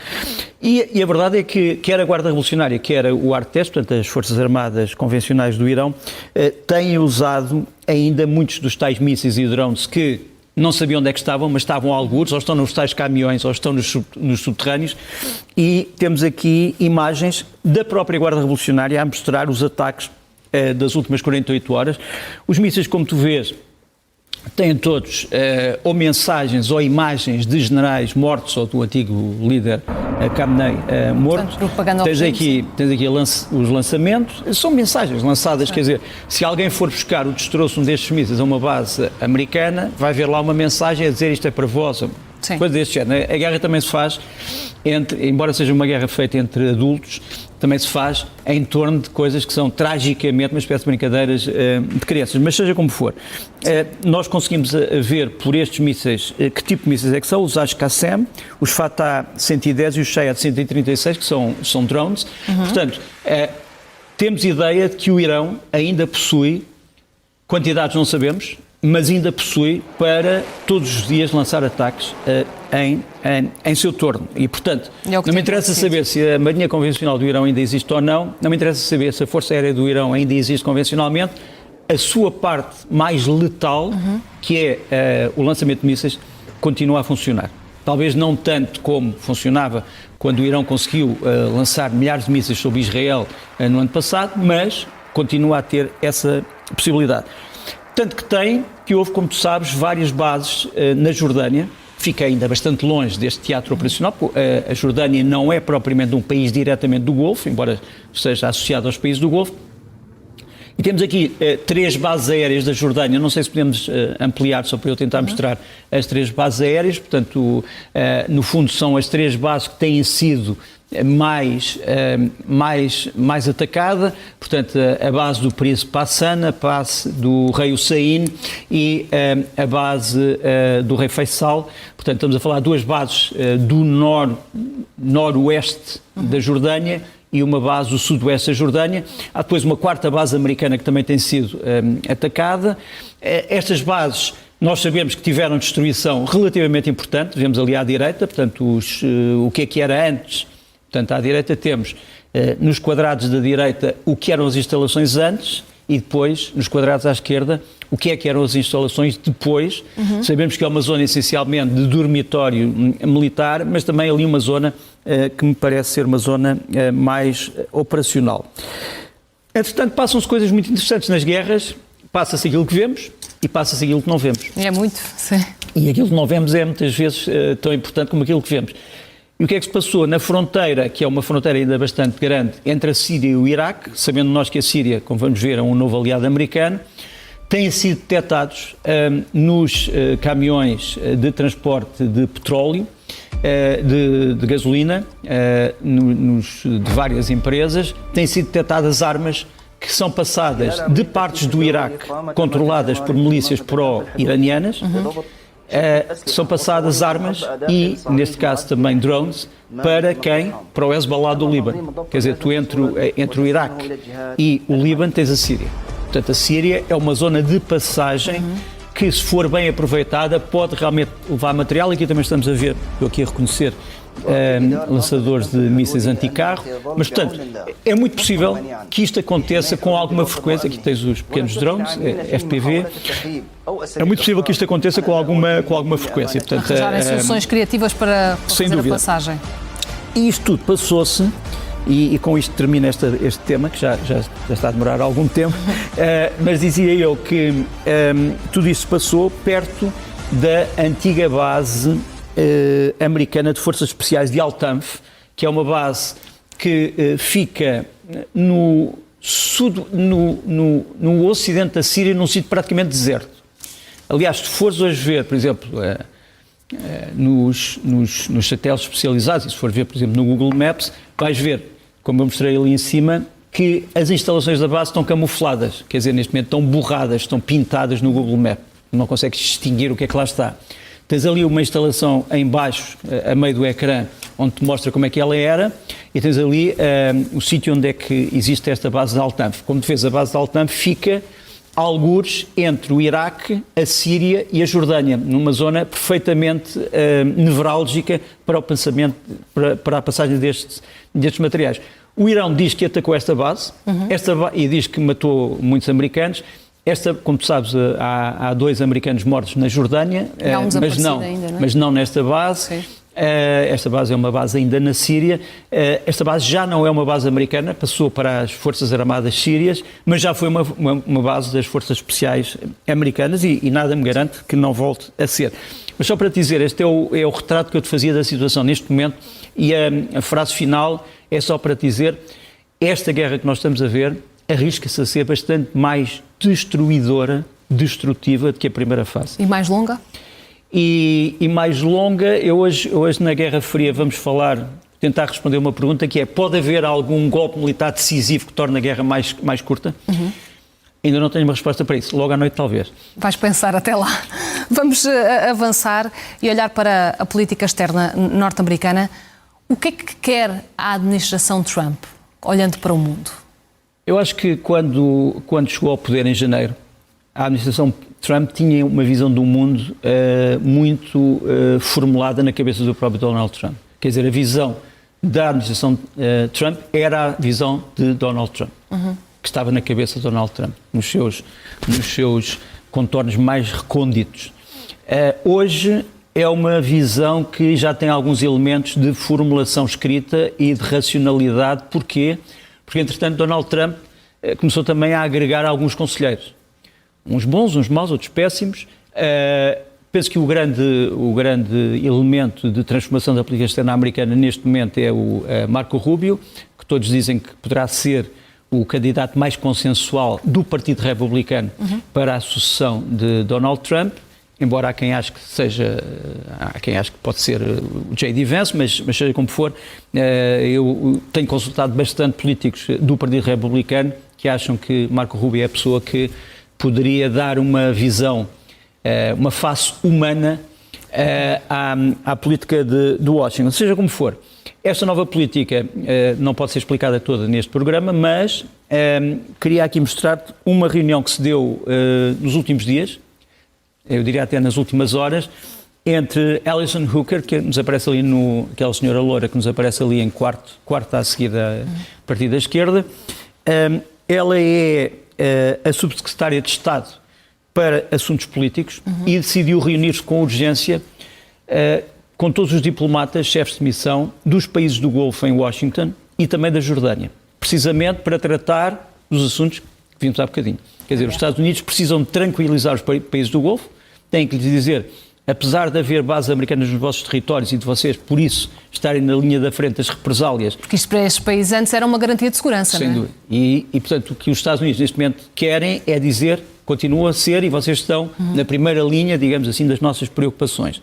E a verdade é que quer a Guarda Revolucionária, quer o ARTES, portanto, as Forças Armadas Convencionais do Irão, têm usado ainda muitos dos tais mísseis e drones que não sabiam onde é que estavam, mas estavam a algures, ou estão nos tais caminhões, ou estão nos subterrâneos, e temos aqui imagens da própria Guarda Revolucionária a mostrar os ataques das últimas 48 horas. Os mísseis, como tu vês, têm todos ou mensagens ou imagens de generais mortos ou do antigo líder Khamenei morto. Tens aqui os lançamentos, são mensagens lançadas, quer dizer, se alguém for buscar o destroço destes mísseis a uma base americana, vai ver lá uma mensagem a dizer isto é para vós, coisa deste género. A guerra também se faz, embora seja uma guerra feita entre adultos, também se faz em torno de coisas que são tragicamente uma espécie de brincadeiras de crianças, mas seja como for, nós conseguimos ver por estes mísseis que tipo de mísseis é que são, os Ash-Qassem, os Fatah 110 e os Shayad 136, que são drones. Portanto, temos ideia de que o Irão ainda possui, quantidades não sabemos, mas ainda possui para todos os dias lançar ataques em seu torno. E, portanto, não me interessa saber se a Marinha Convencional do Irão ainda existe ou não me interessa saber se a Força Aérea do Irão ainda existe convencionalmente, a sua parte mais letal, que é o lançamento de mísseis, continua a funcionar. Talvez não tanto como funcionava quando o Irão conseguiu lançar milhares de mísseis sobre Israel no ano passado, mas continua a ter essa possibilidade. Tanto que houve, como tu sabes, várias bases na Jordânia, fica ainda bastante longe deste teatro operacional, porque a Jordânia não é propriamente um país diretamente do Golfo, embora esteja associado aos países do Golfo. E temos aqui 3 bases aéreas da Jordânia, não sei se podemos ampliar, só para eu tentar mostrar as 3 bases aéreas, portanto, no fundo são as 3 bases que têm sido mais atacada, portanto a base do Príncipe Hassan, a base do Rei Hussein e a base do Rei Faisal. Portanto estamos a falar de 2 bases do noroeste da Jordânia e uma base do sudoeste da Jordânia. Há depois uma 4ª base americana que também tem sido atacada. Estas bases nós sabemos que tiveram destruição relativamente importante, vemos ali à direita, portanto o que era antes. Portanto, à direita temos, nos quadrados da direita, o que eram as instalações antes e depois, nos quadrados à esquerda, o que eram as instalações depois. Sabemos que é uma zona essencialmente de dormitório militar, mas também ali uma zona que me parece ser uma zona mais operacional. Entretanto, passam-se coisas muito interessantes nas guerras, passa-se aquilo que vemos e passa-se aquilo que não vemos. É muito, sim. E aquilo que não vemos é muitas vezes tão importante como aquilo que vemos. E o que é que se passou na fronteira, que é uma fronteira ainda bastante grande, entre a Síria e o Iraque, sabendo nós que a Síria, como vamos ver, é um novo aliado americano, têm sido detectados nos caminhões de transporte de petróleo, de gasolina, de várias empresas, têm sido detectadas armas que são passadas de partes do Iraque, controladas por milícias pró-iranianas, são passadas armas e, neste caso também drones, para quem? Para o Hezbollah do Líbano. Quer dizer, tu entre o Iraque e o Líbano tens a Síria. Portanto, a Síria é uma zona de passagem que, se for bem aproveitada, pode realmente levar material. Aqui também estamos a ver, eu aqui a reconhecer, lançadores de mísseis anticarro, mas, portanto, é muito possível que isto aconteça com alguma frequência. Aqui tens os pequenos drones, FPV. É muito possível que isto aconteça com alguma frequência. Portanto, arranjarem soluções criativas para fazer a passagem. E isto tudo passou-se, e com isto termina este tema, que já está a demorar algum tempo, mas dizia eu que tudo isso passou perto da antiga base americana de Forças Especiais de Al-Tanf, que é uma base que fica no ocidente da Síria, num sítio praticamente deserto. Aliás, se fores hoje ver, por exemplo, nos satélites especializados, e se for ver, por exemplo, no Google Maps, vais ver, como eu mostrei ali em cima, que as instalações da base estão camufladas, quer dizer, neste momento estão borradas, estão pintadas no Google Maps, não consegues distinguir o que é que lá está. Tens ali uma instalação em baixo, a meio do ecrã, onde te mostra como é que ela era, e tens ali o sítio onde é que existe esta base de Al-Tanf. Como tu vês, a base de Al-Tanf fica algures entre o Iraque, a Síria e a Jordânia, numa zona perfeitamente nevrálgica para o pensamento, para a passagem destes materiais. O Irão diz que atacou esta base, e diz que matou muitos americanos. Como tu sabes, há 2 americanos mortos na Jordânia, mas não nesta base. Sim. Esta base é uma base ainda na Síria. Esta base já não é uma base americana, passou para as Forças Armadas Sírias, mas já foi uma base das Forças Especiais Americanas e nada me garante que não volte a ser. Mas só para te dizer, este é o retrato que eu te fazia da situação neste momento, e a frase final é só para te dizer: esta guerra que nós estamos a ver arrisca-se a ser bastante mais destrutiva do que a primeira fase. E mais longa? E mais longa. Hoje na Guerra Fria vamos tentar responder uma pergunta que é: pode haver algum golpe militar decisivo que torne a guerra mais curta? Ainda não tenho uma resposta para isso. Logo à noite, talvez. Vais pensar até lá. Vamos avançar e olhar para a política externa norte-americana. O que é que quer a administração Trump, olhando para o mundo? Eu acho que quando chegou ao poder em janeiro, a administração Trump tinha uma visão do mundo muito formulada na cabeça do próprio Donald Trump. Quer dizer, a visão da administração Trump era a visão de Donald Trump, que estava na cabeça de Donald Trump, nos seus contornos mais recônditos. Hoje é uma visão que já tem alguns elementos de formulação escrita e de racionalidade. Porquê? Porque, entretanto, Donald Trump começou também a agregar alguns conselheiros. Uns bons, uns maus, outros péssimos. Penso que o grande elemento de transformação da política externa americana neste momento é o Marco Rubio, que todos dizem que poderá ser o candidato mais consensual do Partido Republicano para a sucessão de Donald Trump, embora há quem ache que pode ser o J.D. Vance, mas seja como for, eu tenho consultado bastante políticos do Partido Republicano que acham que Marco Rubio é a pessoa que poderia dar uma visão, uma face humana à política de Washington. Seja como for, esta nova política não pode ser explicada toda neste programa, mas queria aqui mostrar-te uma reunião que se deu nos últimos dias, eu diria até nas últimas horas, entre Alison Hooker, que nos aparece ali aquela senhora loura que nos aparece ali em quarto a seguir a partir da esquerda. Ela é a subsecretária de Estado para Assuntos Políticos e decidiu reunir-se com urgência com todos os diplomatas, chefes de missão dos países do Golfo em Washington e também da Jordânia, precisamente para tratar dos assuntos que vimos há bocadinho. Quer dizer, os Estados Unidos precisam de tranquilizar os países do Golfo, têm que lhes dizer, apesar de haver bases americanas nos vossos territórios e de vocês, por isso, estarem na linha da frente das represálias... Porque isto para estes países antes era uma garantia de segurança, sem dúvida. E, portanto, o que os Estados Unidos neste momento querem é dizer, continua a ser, e vocês estão na primeira linha, digamos assim, das nossas preocupações.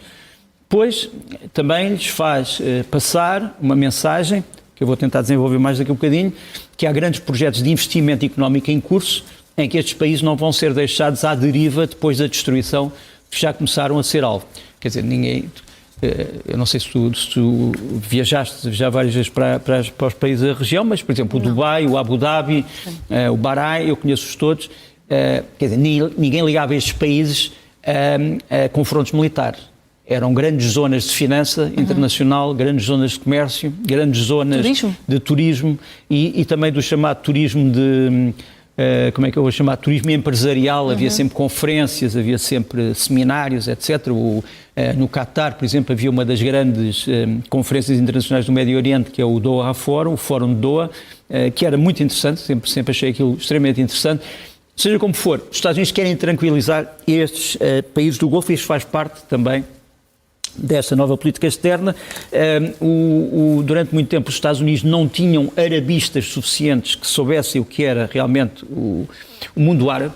Depois, também lhes faz passar uma mensagem, que eu vou tentar desenvolver mais daqui a um bocadinho, que há grandes projetos de investimento económico em curso, em que estes países não vão ser deixados à deriva depois da destruição que já começaram a ser alvo. Quer dizer, eu não sei se tu viajaste já várias vezes para os países da região, mas, por exemplo, o Dubai, o Abu Dhabi, o Bahrein, eu conheço-os todos. Quer dizer, ninguém ligava a estes países a confrontos militares. Eram grandes zonas de finança internacional, grandes zonas de comércio, grandes zonas de turismo e também do chamado turismo de... como é que eu vou chamar? Turismo empresarial. Havia sempre conferências, havia sempre seminários, etc. No Qatar, por exemplo, havia uma das grandes conferências internacionais do Médio Oriente, que é o Doha Forum, o Fórum de Doha, que era muito interessante, sempre achei aquilo extremamente interessante. Seja como for, os Estados Unidos querem tranquilizar estes países do Golfo e isto faz parte também desta nova política externa. Durante muito tempo os Estados Unidos não tinham arabistas suficientes que soubessem o que era realmente o mundo árabe.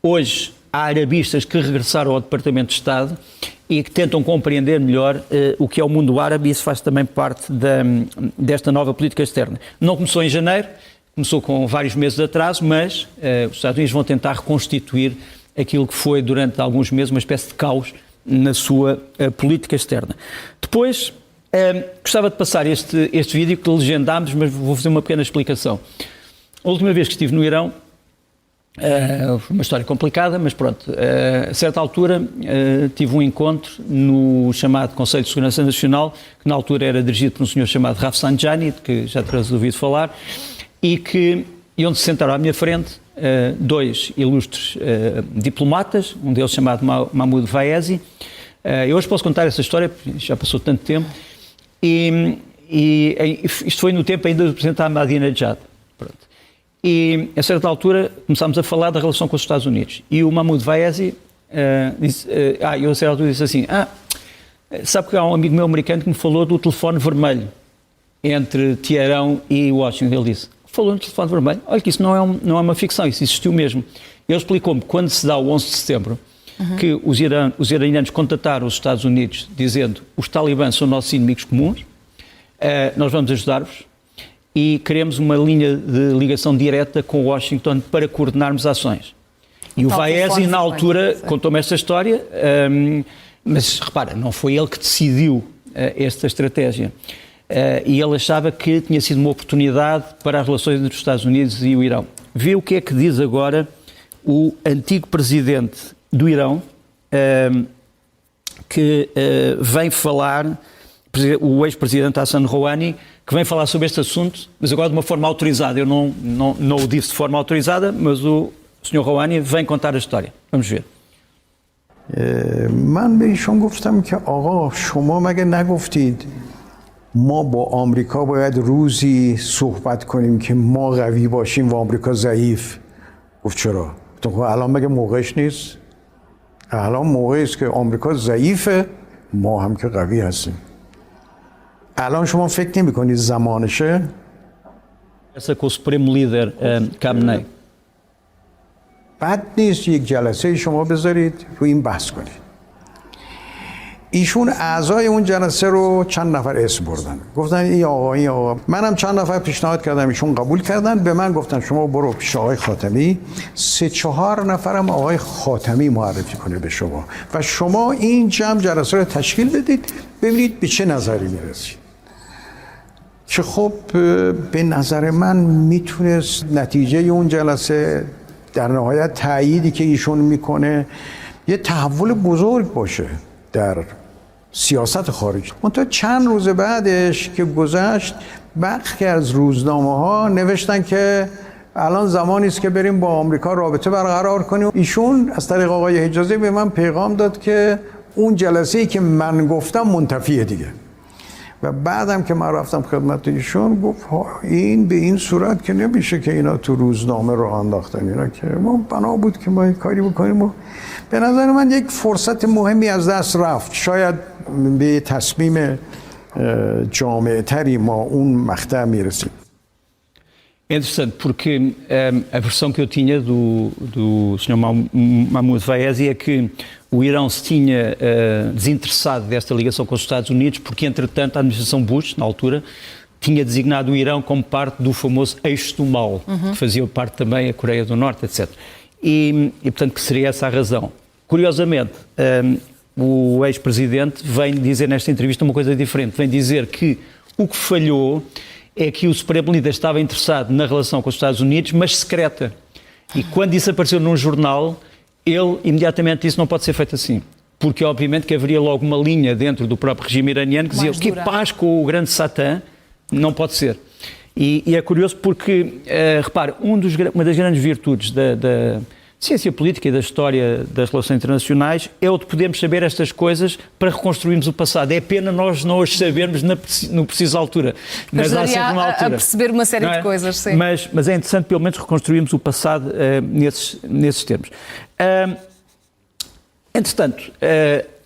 Hoje há arabistas que regressaram ao Departamento de Estado e que tentam compreender melhor o que é o mundo árabe e isso faz também parte desta nova política externa. Não começou em janeiro, começou com vários meses de atraso, mas os Estados Unidos vão tentar reconstituir aquilo que foi durante alguns meses uma espécie de caos na sua política externa. Depois, gostava de passar este vídeo que legendámos, mas vou fazer uma pequena explicação. A última vez que estive no Irão, foi uma história complicada, mas pronto, a certa altura tive um encontro no chamado Conselho de Segurança Nacional, que na altura era dirigido por um senhor chamado Rafsanjani, que já terás ouvido falar, e onde se sentaram à minha frente dois ilustres diplomatas, um deles chamado Mahmoud Vaezi. Eu hoje posso contar essa história, porque já passou tanto tempo, e isto foi no tempo ainda do presidente Ahmadinejad. Pronto. E a certa altura começámos a falar da relação com os Estados Unidos. E o Mahmoud Vaezi disse, eu a certa altura disse assim, sabe que há um amigo meu americano que me falou do telefone vermelho entre Teherão e Washington. Ele disse, falou no telefone vermelho, olha que isso não é uma ficção, isso existiu mesmo. Ele explicou-me que quando se dá o 11 de setembro, que os iranianos contataram os Estados Unidos dizendo os talibãs são nossos inimigos comuns, nós vamos ajudar-vos e queremos uma linha de ligação direta com Washington para coordenarmos ações. E o Vaezi, na altura, contou-me esta história, mas repara, não foi ele que decidiu esta estratégia. E ele achava que tinha sido uma oportunidade para as relações entre os Estados Unidos e o Irão. Vê o que é que diz agora o antigo presidente do Irão, que vem falar, o ex-presidente Hassan Rouhani, que vem falar sobre este assunto, mas agora de uma forma autorizada. Eu não o disse de forma autorizada, mas o Sr. Rouhani vem contar a história. Vamos ver. من به ایشون گفتم که آقا شما مگه نگفتید ما با آمریکا باید روزی صحبت کنیم که ما قوی باشیم و آمریکا ضعیف. گفت چرا؟ گفتم الان مگه موقعش نیست؟ الان موقعی است که آمریکا ضعیفه، ما هم که قوی هستیم. الان شما فکر نمی‌کنید زمانشه؟ Essa com o Supremo Líder Khamenei. بد نیست یک جلسه شما بذارید رو این بحث کنید. ایشون اعضای اون جلسه رو چند نفر اسم بردن، گفتن این آقا منم چند نفر پیشنهاد کردم، ایشون قبول کردن، به من گفتن شما برو پیش آقای خاتمی، 3-4 نفرم آقای خاتمی معرفی کنه به شما و شما این جلسه رو تشکیل بدید، ببینید به چه نظری میرسید. که خب به نظر من میتونست نتیجه اون جلسه در نهایت تأییدی که ایشون میکنه یه تحول بزرگ باشه در سیاست خارجی. منتها چند روز بعدش که گذشت برخی از روزنامه‌ها نوشتن که الان زمانی است که بریم با آمریکا رابطه برقرار کنیم. ایشون از طریق آقای حجازی به من پیغام داد که اون جلسه‌ای که من گفتم منتفیه دیگه. و بعدم که من رفتم خدمت ایشون گفت این به این صورت که نمیشه که اینا تو روزنامه رو انداختن، اینا که ما بنا بود که ما کاری بکنیم. و به نظر من یک فرصت مهمی از دست رفت. شاید به تصمیم جامع تری ما اون مقطع میرسیم. É interessante porque a versão que eu tinha do Sr. Mahmoud Vaezi é que o Irão se tinha desinteressado desta ligação com os Estados Unidos porque, entretanto, a administração Bush, na altura, tinha designado o Irão como parte do famoso eixo do mal, que fazia parte também a Coreia do Norte, etc. E portanto, que seria essa a razão. Curiosamente, o ex-presidente vem dizer nesta entrevista uma coisa diferente. Vem dizer que o que falhou é que o Supremo Líder estava interessado na relação com os Estados Unidos, mas secreta. E quando isso apareceu num jornal, ele imediatamente disse que não pode ser feito assim. Porque, obviamente, que haveria logo uma linha dentro do próprio regime iraniano que dizia que paz com o grande Satã não pode ser. E é curioso porque, repare, uma das grandes virtudes ciência política e da história das relações internacionais é o de podermos saber estas coisas para reconstruirmos o passado. É pena nós não as sabermos no preciso altura. Mas há sempre uma altura. A perceber uma série de coisas, sim. Mas é interessante pelo menos reconstruirmos o passado nesses termos. Entretanto,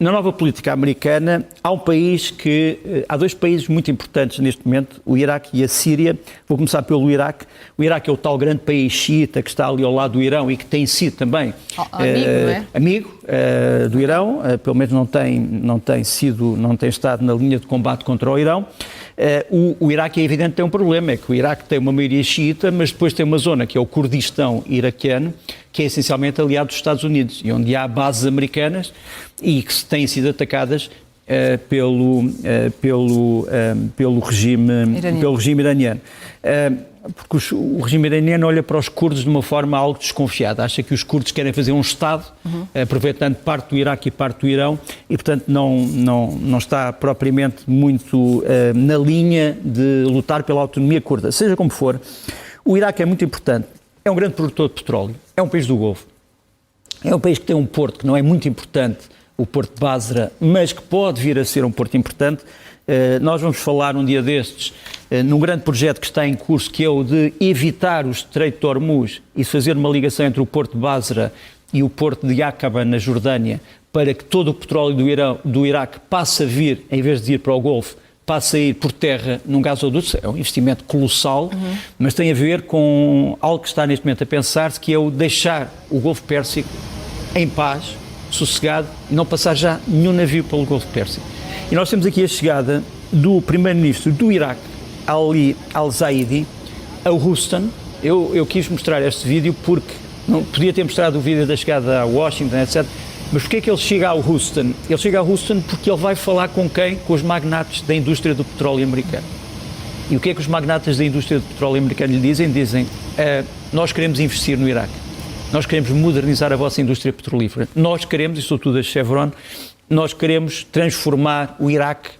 na nova política americana, há dois países muito importantes neste momento, o Iraque e a Síria. Vou começar pelo Iraque. O Iraque é o tal grande país xiita que está ali ao lado do Irão e que tem sido também amigo do Irão, pelo menos não tem estado na linha de combate contra o Irão. O Iraque, é evidente, tem um problema, é que o Iraque tem uma maioria xiita, mas depois tem uma zona que é o Kurdistão iraquiano, que é essencialmente aliado dos Estados Unidos, e onde há bases americanas e que têm sido atacadas pelo regime iraniano. Porque o regime iraniano olha para os curdos de uma forma algo desconfiada. Acha que os curdos querem fazer um Estado, aproveitando parte do Iraque e parte do Irão, e, portanto, não está propriamente muito na linha de lutar pela autonomia curda. Seja como for, o Iraque é muito importante. É um grande produtor de petróleo. É um país do Golfo. É um país que tem um porto que não é muito importante, o Porto de Basra, mas que pode vir a ser um porto importante. Nós vamos falar um dia destes num grande projeto que está em curso, que é o de evitar o Estreito de Hormuz e fazer uma ligação entre o Porto de Basra e o Porto de Aqaba, na Jordânia, para que todo o petróleo do Iraque passe a vir, em vez de ir para o Golfo, passe a ir por terra num gasoduto. É um investimento colossal, mas tem a ver com algo que está neste momento a pensar-se, que é o deixar o Golfo Pérsico em paz, sossegado, e não passar já nenhum navio pelo Golfo Pérsico. E nós temos aqui a chegada do primeiro-ministro do Iraque, Ali Al-Zaidi, a Houston. Eu quis mostrar este vídeo porque não podia ter mostrado o vídeo da chegada a Washington, etc. Mas porquê é que ele chega a Houston? Ele chega a Houston porque ele vai falar com quem? Com os magnates da indústria do petróleo americano. E o que é que os magnates da indústria do petróleo americano lhe dizem? Dizem, nós queremos investir no Iraque. Nós queremos modernizar a vossa indústria petrolífera. Nós queremos, isto tudo a Chevron, nós queremos transformar o Iraque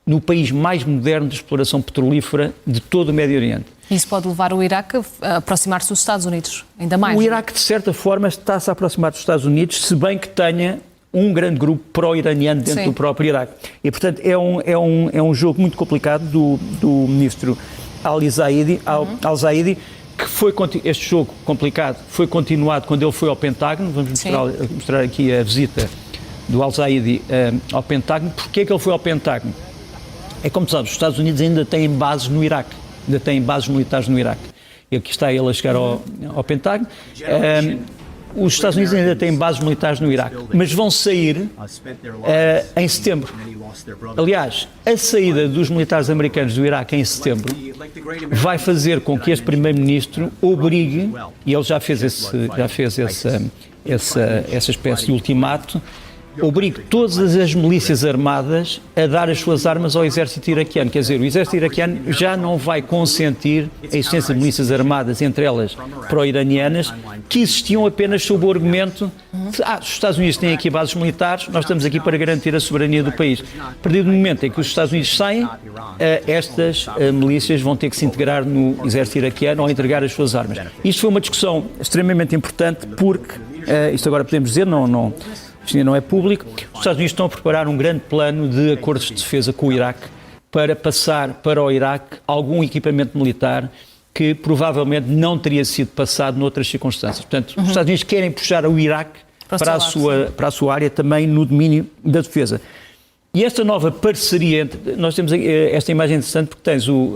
no país mais moderno de exploração petrolífera de todo o Médio Oriente. Isso pode levar o Iraque a aproximar-se dos Estados Unidos, ainda mais. O Iraque, de certa forma, está-se a aproximar dos Estados Unidos, se bem que tenha um grande grupo pró-iraniano dentro do próprio Iraque. E, portanto, é um jogo muito complicado do ministro Al-Zaidi, que este jogo complicado foi continuado quando ele foi ao Pentágono. Vamos mostrar aqui a visita do Al-Zaidi ao Pentágono. Porquê é que ele foi ao Pentágono? É como sabes, os Estados Unidos ainda têm bases no Iraque, ainda têm bases militares no Iraque. E aqui está ele a chegar ao Pentágono. Os Estados Unidos ainda têm bases militares no Iraque, mas vão sair em setembro. Aliás, a saída dos militares americanos do Iraque em setembro vai fazer com que este primeiro-ministro obrigue, e ele já fez essa espécie de ultimato, obrigue todas as milícias armadas a dar as suas armas ao exército iraquiano. Quer dizer, o exército iraquiano já não vai consentir a existência de milícias armadas, entre elas pró-iranianas, que existiam apenas sob o argumento de os Estados Unidos têm aqui bases militares, nós estamos aqui para garantir a soberania do país. A partir do momento em que os Estados Unidos saem, estas milícias vão ter que se integrar no exército iraquiano ou entregar as suas armas. Isto foi uma discussão extremamente importante porque, isto agora podemos dizer, isto ainda não é público, os Estados Unidos estão a preparar um grande plano de acordos de defesa com o Iraque para passar para o Iraque algum equipamento militar que provavelmente não teria sido passado noutras circunstâncias. Portanto, os Estados Unidos querem puxar o Iraque para a sua área também no domínio da defesa. E esta nova parceria, nós temos esta imagem interessante porque tens o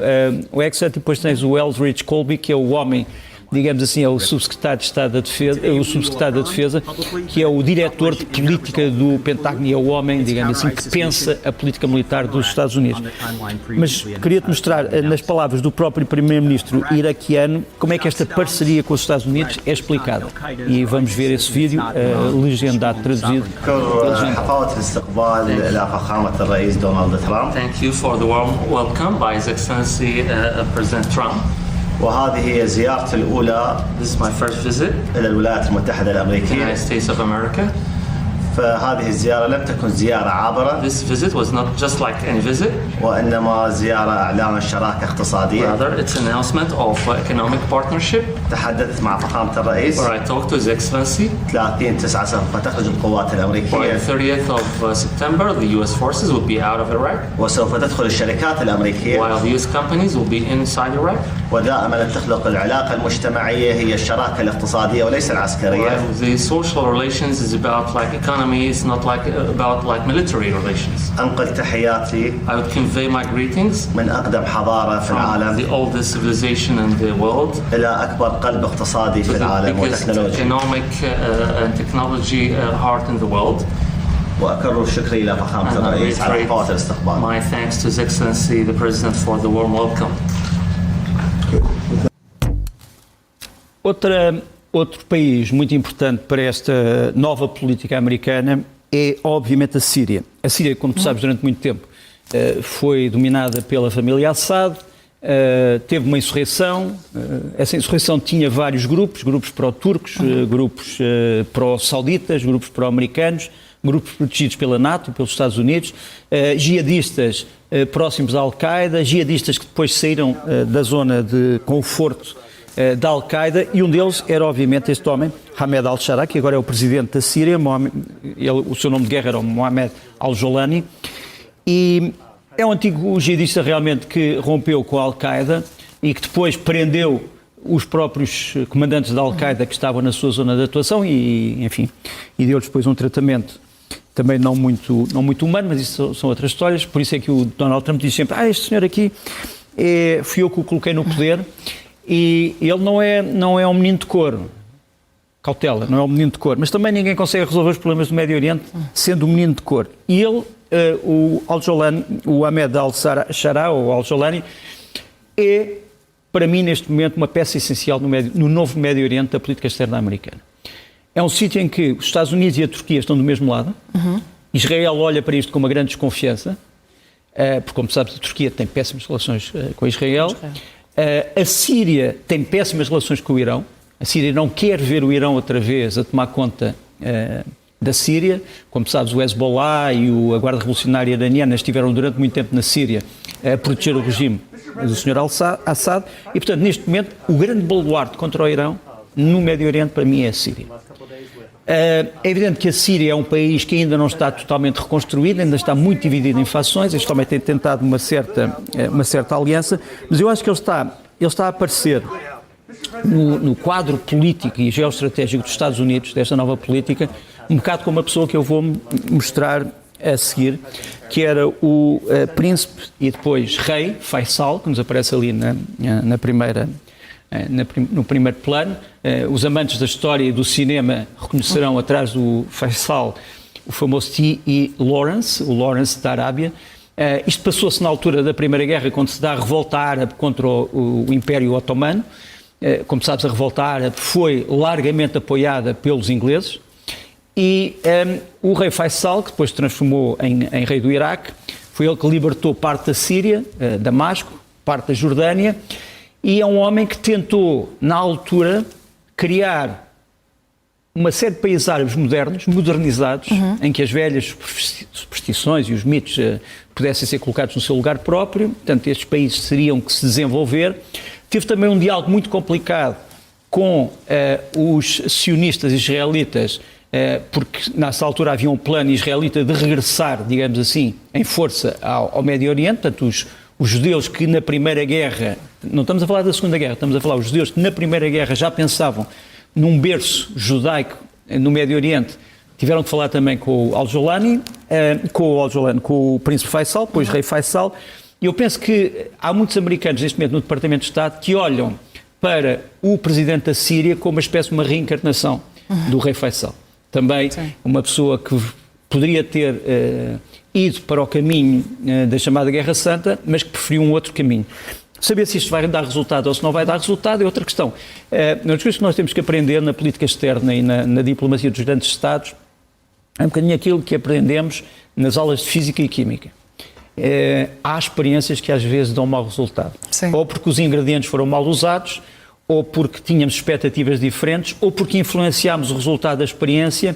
Exet e depois tens o Eldridge Colby, que é o homem, digamos assim, é o subsecretário de Estado da Defesa, que é o diretor de política do Pentágono e é o homem, digamos assim, que pensa a política militar dos Estados Unidos. Mas queria-te mostrar, nas palavras do próprio primeiro-ministro iraquiano, como é que esta parceria com os Estados Unidos é explicada. E vamos ver esse vídeo, legendado, traduzido. Thank you for the warm welcome by His Excellency President Trump. وهذه هي زيارتي الأولى This is my first visit إلى الولايات المتحدة to the الأمريكية United States of America. فهذه الزيارة لم تكن زيارة عابرة. This visit was not just like any visit. وإنما زيارة إعلان شراكة اقتصادية. Rather, it's an announcement of economic partnership. تحدثت مع فخامة الرئيس. Where I talked to His Excellency. 30/9 سوف تخرج القوات الأمريكية. By the 30th of September, the U.S. forces will be out of Iraq. وسوف تدخل الشركات الأمريكية. While the U.S. companies will be inside Iraq. ودائما تخلق العلاقة المجتمعية هي الشراكة الاقتصادية وليس العسكرية. The social relations is about like economy, it's not like about like military relations. أنقل تحياتي. I would convey my greetings. من أقدم حضارة في العالم. The oldest civilization in the world. إلى أكبر قلب اقتصادي في العالم وتكنولوجيا. Economic and technology heart in the world. وأكرر شكري إلى فخامة الرئيس على قوات الاستقبال. My thanks to His Excellency the President for the warm welcome. Outro país muito importante para esta nova política americana é, obviamente, a Síria. A Síria, como tu sabes, durante muito tempo foi dominada pela família Assad, teve uma insurreição, essa insurreição tinha vários grupos pró-turcos, grupos pró-sauditas, grupos pró-americanos, grupos protegidos pela NATO, pelos Estados Unidos, jihadistas próximos à Al-Qaeda, jihadistas que depois saíram da zona de conforto da Al-Qaeda, e um deles era, obviamente, este homem, Ahmed al-Shara, que agora é o presidente da Síria. O seu nome de guerra era Mohamed al-Jolani, e é um antigo jihadista realmente que rompeu com a Al-Qaeda e que depois prendeu os próprios comandantes da Al-Qaeda que estavam na sua zona de atuação e, enfim, e deu-lhes depois um tratamento também não muito humano, mas isso são outras histórias. Por isso é que o Donald Trump diz sempre: este senhor aqui fui eu que o coloquei no poder. E ele não é um menino de cor, cautela, não é um menino de cor, mas também ninguém consegue resolver os problemas do Médio Oriente sendo um menino de cor. E ele, o al-Jolani, o Ahmed al-Shara, ou al-Jolani, é, para mim, neste momento, uma peça essencial no novo Médio Oriente da política externa americana. É um sítio em que os Estados Unidos e a Turquia estão do mesmo lado. Israel olha para isto com uma grande desconfiança, porque, como sabes, a Turquia tem péssimas relações com Israel. A Síria tem péssimas relações com o Irão. A Síria não quer ver o Irão outra vez a tomar conta da Síria. Como sabes, o Hezbollah e a Guarda Revolucionária Iraniana estiveram durante muito tempo na Síria a proteger o regime do Sr. Assad. E, portanto, neste momento, o grande baluarte contra o Irão no Médio Oriente, para mim, é a Síria. É evidente que a Síria é um país que ainda não está totalmente reconstruído, ainda está muito dividido em fações. Este homem tem tentado uma certa aliança, mas eu acho que ele está a aparecer no quadro político e geoestratégico dos Estados Unidos, desta nova política, um bocado como a pessoa que eu vou mostrar a seguir, que era o príncipe e depois rei Faisal, que nos aparece ali no primeiro plano. Os amantes da história e do cinema reconhecerão atrás do Faisal o famoso T.E. Lawrence, o Lawrence da Arábia. Isto passou-se na altura da Primeira Guerra, quando se dá a revolta árabe contra o Império Otomano. Como sabes, a revolta árabe foi largamente apoiada pelos ingleses, e o rei Faisal, que depois se transformou em rei do Iraque, foi ele que libertou parte da Síria, Damasco, parte da Jordânia, e é um homem que tentou, na altura, criar uma série de países árabes modernizados, em que as velhas superstições e os mitos pudessem ser colocados no seu lugar próprio. Portanto, estes países teriam que se desenvolver. Teve também um diálogo muito complicado com os sionistas israelitas, porque nessa altura havia um plano israelita de regressar, digamos assim, em força ao Médio Oriente. Portanto, os judeus que na Primeira Guerra, não estamos a falar da Segunda Guerra, estamos a falar dos judeus que na Primeira Guerra já pensavam num berço judaico no Médio Oriente, tiveram que falar também com o al-Jolani, com o príncipe Faisal, depois rei Faisal. E eu penso que há muitos americanos neste momento no Departamento de Estado que olham para o presidente da Síria como uma espécie de uma reencarnação do rei Faisal. Também uma pessoa que poderia ter ido para o caminho da chamada Guerra Santa, mas que preferiu um outro caminho. Saber se isto vai dar resultado ou se não vai dar resultado é outra questão. Uma das coisas que nós temos que aprender na política externa e na diplomacia dos grandes Estados é um bocadinho aquilo que aprendemos nas aulas de Física e Química. Há experiências que às vezes dão mau resultado. Sim. Ou porque os ingredientes foram mal usados, ou porque tínhamos expectativas diferentes, ou porque influenciámos o resultado da experiência,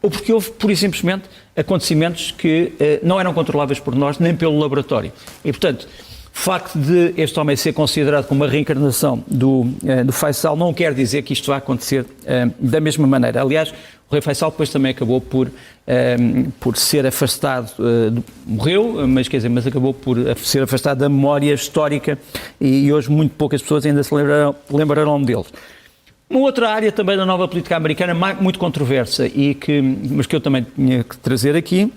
ou porque houve, pura e simplesmente, acontecimentos que não eram controláveis por nós, nem pelo laboratório. E, portanto, o facto de este homem ser considerado como uma reencarnação do Faisal não quer dizer que isto vai acontecer da mesma maneira. Aliás, o rei Faisal depois também acabou por ser afastado, morreu, mas acabou por ser afastado da memória histórica e hoje muito poucas pessoas ainda se lembrarão dele. Uma outra área também da nova política americana, muito controversa, mas que eu também tinha que trazer aqui,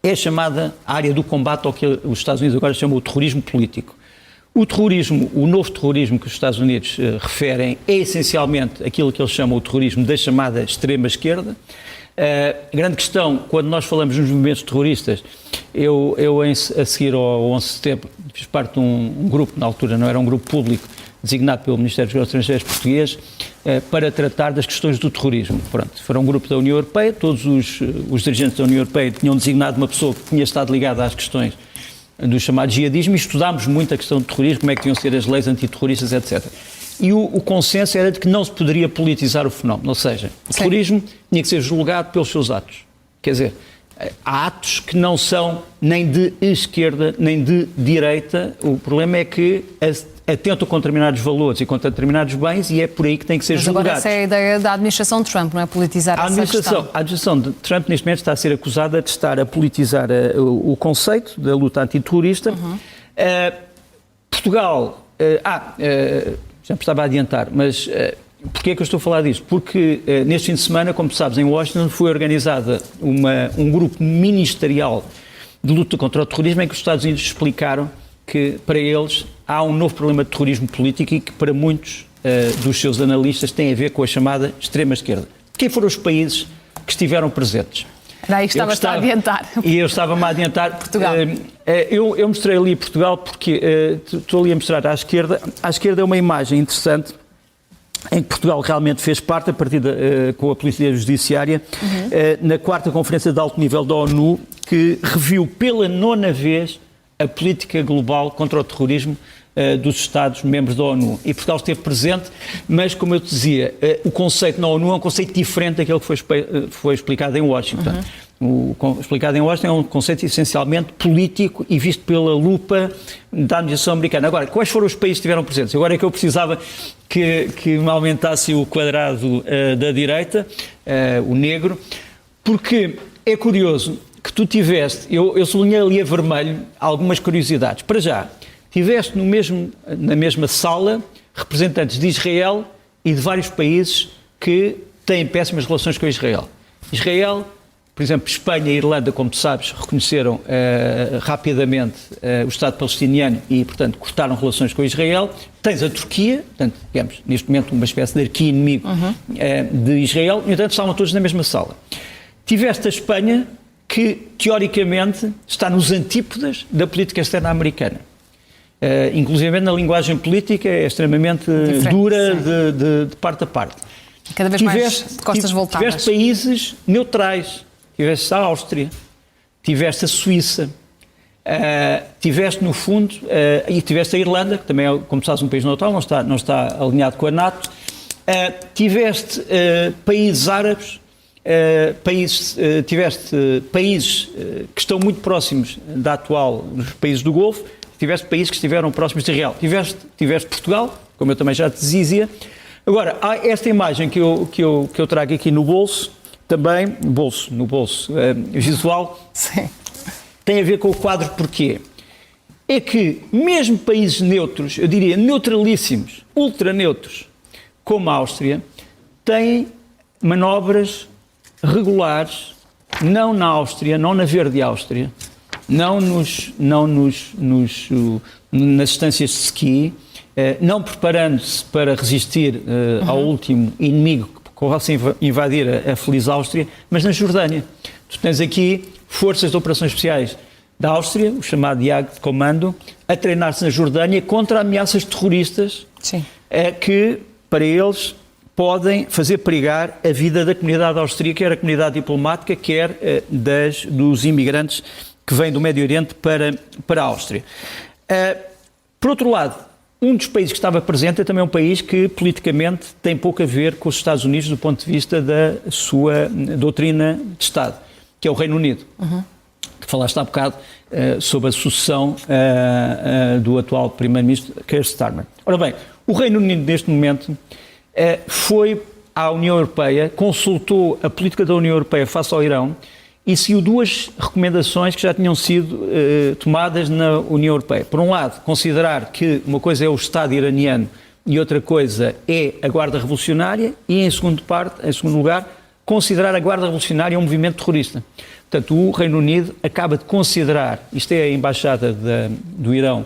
é a chamada área do combate ao que os Estados Unidos agora chamam o terrorismo político. O novo terrorismo que os Estados Unidos referem é essencialmente aquilo que eles chamam o terrorismo da chamada extrema-esquerda. A grande questão, quando nós falamos nos movimentos terroristas, eu a seguir ao 11 de setembro, fiz parte de um grupo, na altura não era um grupo público, designado pelo Ministério dos Estrangeiros português, para tratar das questões do terrorismo. Pronto, foi um grupo da União Europeia, todos os dirigentes da União Europeia tinham designado uma pessoa que tinha estado ligada às questões do chamado jihadismo e estudámos muito a questão do terrorismo, como é que deviam ser as leis antiterroristas, etc. E o consenso era de que não se poderia politizar o fenómeno, ou seja, o terrorismo tinha que ser julgado pelos seus atos. Quer dizer, há atos que não são nem de esquerda nem de direita, o problema é que atentam contra determinados valores e contra determinados bens e é por aí que tem que ser julgado. Agora essa é a ideia da administração de Trump, não é? Politizar essa questão. A administração de Trump neste momento está a ser acusada de estar a politizar o conceito da luta antiterrorista. Portugal, já me estava a adiantar, mas porquê é que eu estou a falar disto? Porque neste fim de semana, como sabes, em Washington foi organizada um grupo ministerial de luta contra o terrorismo em que os Estados Unidos explicaram que para eles há um novo problema de terrorismo político e que para muitos dos seus analistas tem a ver com a chamada extrema-esquerda. Quem foram os países que estiveram presentes? Era aí que estavas a adiantar. E eu estava-me a adiantar. Portugal. Eu mostrei ali Portugal porque estou ali a mostrar à esquerda. À esquerda é uma imagem interessante em que Portugal realmente fez parte, a partir com a Polícia Judiciária, na 4ª Conferência de Alto Nível da ONU, que reviu pela 9ª vez a política global contra o terrorismo dos Estados-membros da ONU. E Portugal esteve presente, mas, como eu te dizia, o conceito na ONU é um conceito diferente daquele que foi explicado em Washington. O explicado em Washington é um conceito essencialmente político e visto pela lupa da administração americana. Agora, quais foram os países que estiveram presentes? Agora é que eu precisava que me aumentasse o quadrado da direita, o negro, porque é curioso que tu tiveste, eu sublinhei ali a vermelho algumas curiosidades. Para já, tiveste na mesma sala representantes de Israel e de vários países que têm péssimas relações com Israel. Israel, por exemplo, Espanha e Irlanda, como tu sabes, reconheceram rapidamente o Estado palestiniano e, portanto, cortaram relações com Israel. Tens a Turquia, portanto, digamos, neste momento uma espécie de arqui-inimigo de Israel, e, portanto, estavam todos na mesma sala. Tiveste a Espanha, que, teoricamente, está nos antípodas da política externa americana. Inclusive na linguagem política é extremamente dura de parte a parte. Cada vez mais de costas voltadas. Tiveste países neutrais, tiveste a Áustria, tiveste a Suíça, tiveste no fundo, e tiveste a Irlanda, que também é, como sabes, um país neutral, não está alinhado com a NATO, tiveste países árabes, tiveste países que estão muito próximos da atual, dos países do Golfo, tiveste países que estiveram próximos de Israel, tiveste Portugal, como eu também já te dizia. Agora, há esta imagem que eu trago aqui no bolso, também, no bolso visual, sim, tem a ver com o quadro porquê. É que mesmo países neutros, eu diria neutralíssimos, ultraneutros, como a Áustria, têm manobras regulares, não na Áustria, não na Verde Áustria, não nas estâncias de ski, não preparando-se para resistir ao último inimigo que possa invadir a feliz Áustria, mas na Jordânia. Tu tens aqui forças de operações especiais da Áustria, o chamado IAG de comando, a treinar-se na Jordânia contra ameaças terroristas. Sim. Que, para eles, podem fazer perigar a vida da comunidade austríaca, quer a comunidade diplomática, quer dos imigrantes que vêm do Médio Oriente para a Áustria. Por outro lado, Um dos países que estava presente é também um país que politicamente tem pouco a ver com os Estados Unidos do ponto de vista da sua doutrina de Estado, que é o Reino Unido. Que falaste há bocado sobre a sucessão do atual Primeiro-Ministro Keir Starmer. Ora bem, o Reino Unido neste momento foi à União Europeia, consultou a política da União Europeia face ao Irão e seguiu duas recomendações que já tinham sido tomadas na União Europeia. Por um lado, considerar que uma coisa é o Estado iraniano e outra coisa é a Guarda Revolucionária e, em segundo lugar, considerar a Guarda Revolucionária um movimento terrorista. Portanto, o Reino Unido acaba de considerar, isto é a Embaixada do Irão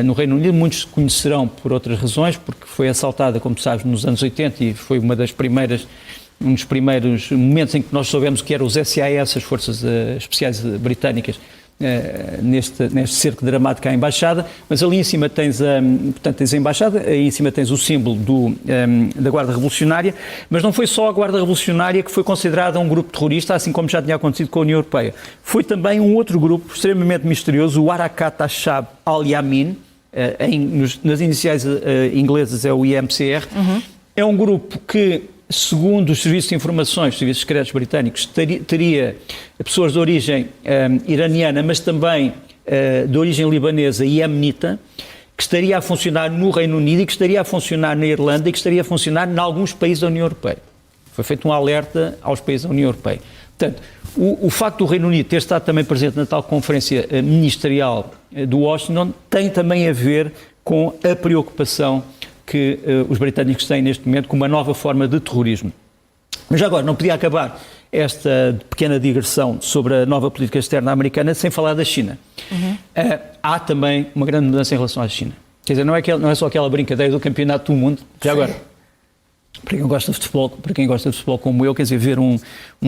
no Reino Unido, muitos conhecerão por outras razões, porque foi assaltada, como sabes, nos anos 80 e foi um dos primeiros momentos em que nós soubemos que eram os SAS, as Forças Especiais Britânicas, neste cerco dramático à Embaixada, mas ali em cima tens a Embaixada, aí em cima tens o símbolo da Guarda Revolucionária, mas não foi só a Guarda Revolucionária que foi considerada um grupo terrorista, assim como já tinha acontecido com a União Europeia. Foi também um outro grupo extremamente misterioso, o Harakat al-Shab al-Yamin, nas iniciais inglesas é o IMCR, é um grupo que, segundo os serviços de informações, os serviços secretos britânicos, teria pessoas de origem iraniana, mas também de origem libanesa e iemenita, que estaria a funcionar no Reino Unido e que estaria a funcionar na Irlanda e que estaria a funcionar em alguns países da União Europeia. Foi feito um alerta aos países da União Europeia. Portanto, o facto do Reino Unido ter estado também presente na tal conferência ministerial do Washington tem também a ver com a preocupação que os britânicos têm neste momento com uma nova forma de terrorismo. Mas agora, não podia acabar esta pequena digressão sobre a nova política externa americana sem falar da China. Há também uma grande mudança em relação à China. Quer dizer, não é só aquela brincadeira do campeonato do mundo. Já agora, para quem gosta de futebol como eu, quer dizer, ver um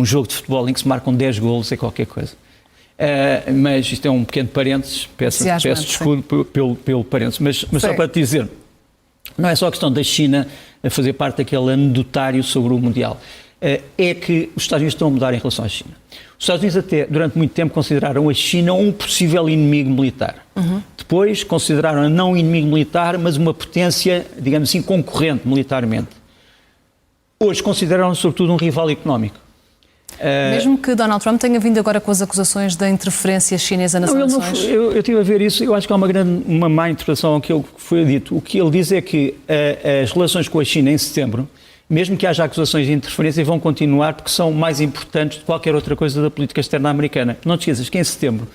jogo de futebol em que se marcam 10 golos é qualquer coisa. Mas isto é um pequeno parênteses, peço desculpa pelo parênteses, mas só para te dizer, não é só a questão da China a fazer parte daquele anedotário sobre o Mundial. É que os Estados Unidos estão a mudar em relação à China. Os Estados Unidos até, durante muito tempo, consideraram a China um possível inimigo militar. Depois consideraram-a não um inimigo militar, mas uma potência, digamos assim, concorrente militarmente. Hoje consideram-no, sobretudo, um rival económico. Mesmo que Donald Trump tenha vindo agora com as acusações da interferência chinesa nas eleições? Eu estive a ver isso, eu acho que há uma má interpretação ao que foi dito. O que ele diz é que as relações com a China em setembro, mesmo que haja acusações de interferência, vão continuar porque são mais importantes de qualquer outra coisa da política externa americana. Não te esqueças que em setembro,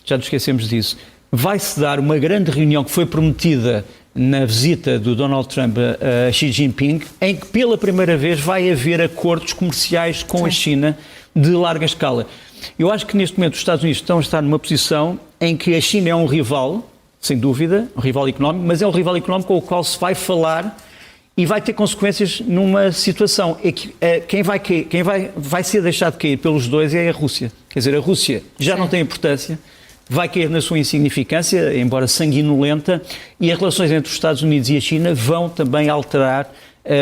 já nos esquecemos disso, vai-se dar uma grande reunião que foi prometida na visita do Donald Trump a Xi Jinping, em que pela primeira vez vai haver acordos comerciais com a China de larga escala. Eu acho que neste momento os Estados Unidos estão a estar numa posição em que a China é um rival, sem dúvida, um rival económico, mas é um rival económico com o qual se vai falar e vai ter consequências numa situação. Quem vai ser deixado cair pelos dois é a Rússia. Quer dizer, a Rússia já não tem importância, vai cair na sua insignificância, embora sanguinolenta, e as relações entre os Estados Unidos e a China vão também alterar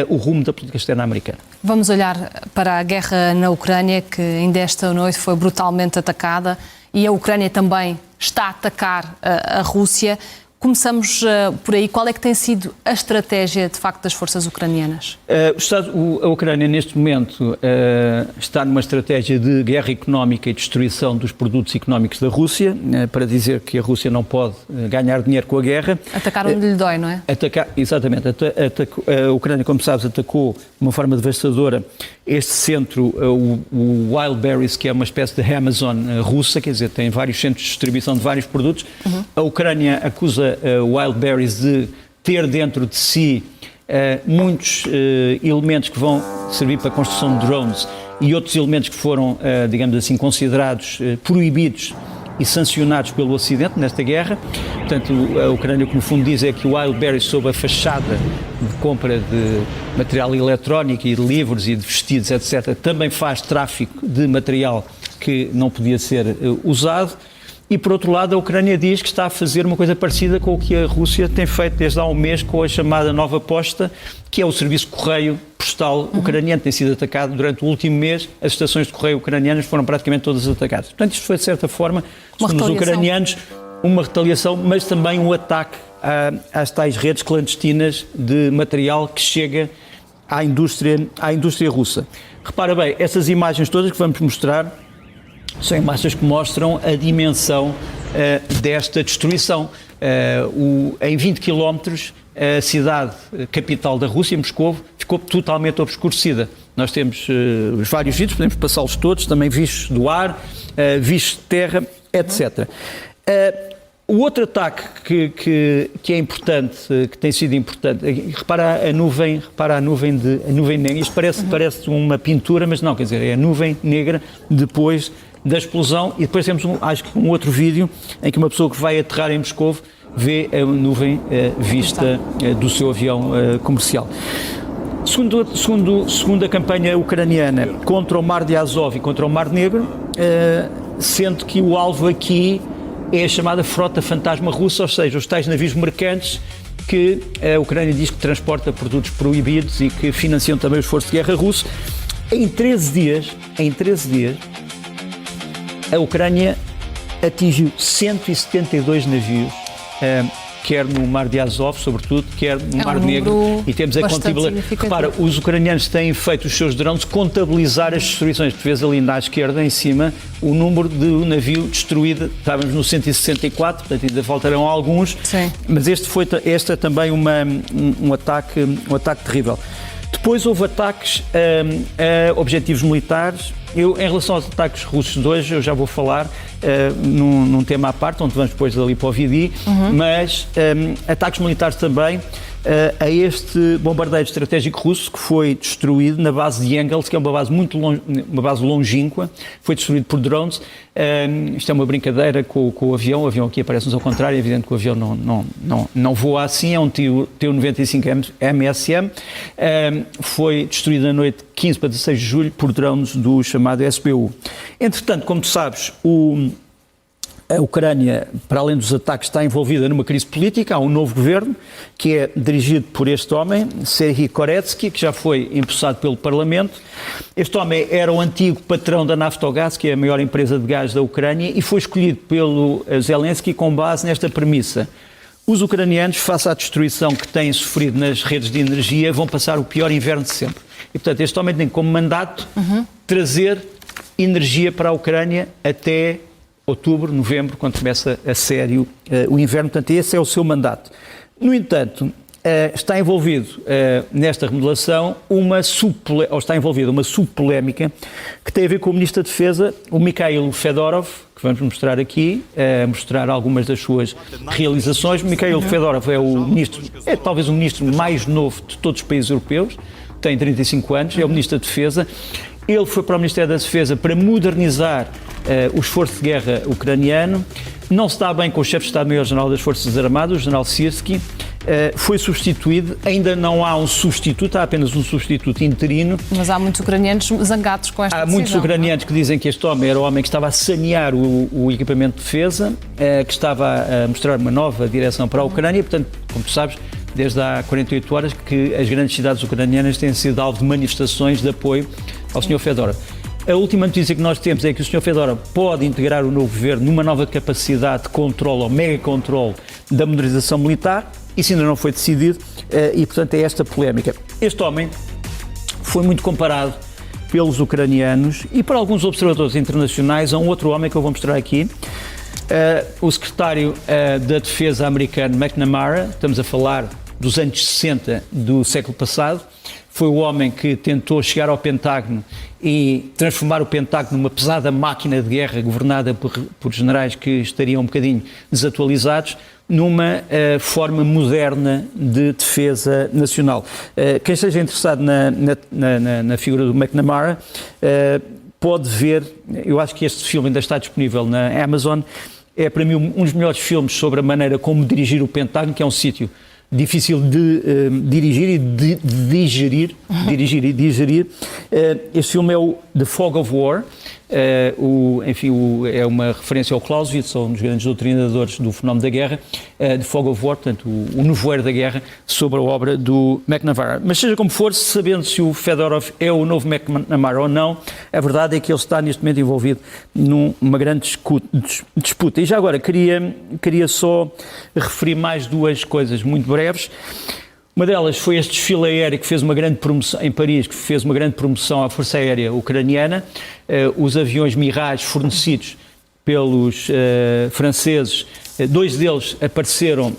o rumo da política externa americana. Vamos olhar para a guerra na Ucrânia, que ainda esta noite foi brutalmente atacada, e a Ucrânia também está a atacar a Rússia. Começamos por aí. Qual é que tem sido a estratégia, de facto, das forças ucranianas? A Ucrânia, neste momento, está numa estratégia de guerra económica e destruição dos produtos económicos da Rússia, para dizer que a Rússia não pode ganhar dinheiro com a guerra. Atacar onde lhe dói, não é? Exatamente. A Ucrânia, como sabes, atacou de uma forma devastadora este centro, o Wildberries, que é uma espécie de Amazon russa, quer dizer, tem vários centros de distribuição de vários produtos. A Ucrânia acusa Wildberries de ter dentro de si muitos elementos que vão servir para a construção de drones e outros elementos que foram, digamos assim, considerados proibidos e sancionados pelo Ocidente nesta guerra. Portanto, a Ucrânia, o que no fundo diz é que o Wildberries, sob a fachada de compra de material eletrónico e de livros e de vestidos, etc., também faz tráfico de material que não podia ser usado. E, por outro lado, a Ucrânia diz que está a fazer uma coisa parecida com o que a Rússia tem feito desde há um mês com a chamada Nova Posta, que é o serviço correio postal ucraniano. Tem sido atacado durante o último mês, as estações de correio ucranianas foram praticamente todas atacadas. Portanto, isto foi, de certa forma, segundo os ucranianos, uma retaliação, mas também um ataque às tais redes clandestinas de material que chega à indústria russa. Repara bem, essas imagens todas que vamos mostrar são imagens que mostram a dimensão desta destruição. Em 20 quilómetros, a cidade capital da Rússia, Moscou, ficou totalmente obscurecida. Nós temos os vários vídeos, podemos passá-los todos, também vistos do ar, vistos de terra, etc. O outro ataque que é importante, que tem sido importante, repara a nuvem negra, isto parece uma pintura, mas não, quer dizer, é a nuvem negra depois da explosão, e depois temos acho que um outro vídeo em que uma pessoa que vai aterrar em Moscou vê a nuvem vista do seu avião comercial. Segundo a campanha ucraniana contra o Mar de Azov e contra o Mar Negro, sendo que o alvo aqui é a chamada frota fantasma russa, ou seja, os tais navios mercantes que a Ucrânia diz que transporta produtos proibidos e que financiam também o esforço de guerra russo. Em 13 dias, a Ucrânia atingiu 172 navios, quer no Mar de Azov, sobretudo, quer no Mar Negro, e temos a contabilidade. Repara, os ucranianos têm feito os seus drones contabilizar as destruições. Tu vês ali na esquerda, em cima, o número de um navio destruído. Estávamos no 164, portanto ainda faltarão alguns. Sim. Mas este é também um ataque terrível. Depois houve ataques a objetivos militares. Em relação aos ataques russos de hoje, eu já vou falar num tema à parte, onde vamos depois ali para o VD, mas ataques militares também a este bombardeiro estratégico russo que foi destruído na base de Engels, que é uma base longínqua, foi destruído por drones. Isto é uma brincadeira com o avião aqui aparece-nos ao contrário, é evidente que o avião não voa assim, é um Tu-95 MSM, foi destruído na noite de 15 para 16 de julho por drones do chamado SBU. Entretanto, como tu sabes, a Ucrânia, para além dos ataques, está envolvida numa crise política. Há um novo governo que é dirigido por este homem, Serhiy Koretsky, que já foi empossado pelo Parlamento. Este homem era o antigo patrão da Naftogaz, que é a maior empresa de gás da Ucrânia, e foi escolhido pelo Zelensky com base nesta premissa. Os ucranianos, face à destruição que têm sofrido nas redes de energia, vão passar o pior inverno de sempre. E, portanto, este homem tem como mandato trazer energia para a Ucrânia até outubro, novembro, quando começa a sério o inverno. Portanto, esse é o seu mandato. No entanto, está envolvido nesta remodelação uma subpolémica que tem a ver com o Ministro da Defesa, o Mikhail Fedorov, que vamos mostrar aqui, mostrar algumas das suas realizações. Mikhail Fedorov é talvez o ministro mais novo de todos os países europeus, tem 35 anos, é o Ministro da Defesa. Ele foi para o Ministério da Defesa para modernizar o esforço de guerra ucraniano. Não se dá bem com o chefe de Estado-Maior-General das Forças Armadas, o general Syrskyi. Foi substituído, ainda não há um substituto, há apenas um substituto interino. Mas há muitos ucranianos zangados com esta decisão. Há muitos ucranianos que dizem que este homem era o homem que estava a sanear o equipamento de defesa, que estava a mostrar uma nova direção para a Ucrânia. Portanto, como tu sabes, desde há 48 horas que as grandes cidades ucranianas têm sido alvo de manifestações de apoio ao Sr. Fedorov. A última notícia que nós temos é que o Sr. Fedorov pode integrar o novo governo numa nova capacidade de controle ou mega controle da modernização militar. Isso ainda não foi decidido e, portanto, é esta polémica. Este homem foi muito comparado pelos ucranianos e por alguns observadores internacionais a um outro homem que eu vou mostrar aqui, o secretário da Defesa americano McNamara. Estamos a falar dos anos 60 do século passado. Foi o homem que tentou chegar ao Pentágono e transformar o Pentágono numa pesada máquina de guerra governada por generais que estariam um bocadinho desatualizados, numa forma moderna de defesa nacional. Quem esteja interessado na figura do McNamara pode ver, eu acho que este filme ainda está disponível na Amazon, é para mim um dos melhores filmes sobre a maneira como dirigir o Pentágono, que é um sítio difícil de dirigir e de digerir. Este filme é o The Fog of War, é uma referência ao Clausewitz, um dos grandes doutrinadores do fenómeno da guerra, de Fog of War, portanto, o nevoeiro da guerra, sobre a obra do McNamara. Mas seja como for, sabendo se o Fedorov é o novo McNamara ou não, a verdade é que ele está neste momento envolvido numa grande disputa. E já agora, queria só referir mais duas coisas muito breves. Uma delas foi este desfile aéreo que fez uma grande promoção em Paris, que fez uma grande promoção à Força Aérea Ucraniana. Os aviões Mirage fornecidos pelos franceses, 2 deles apareceram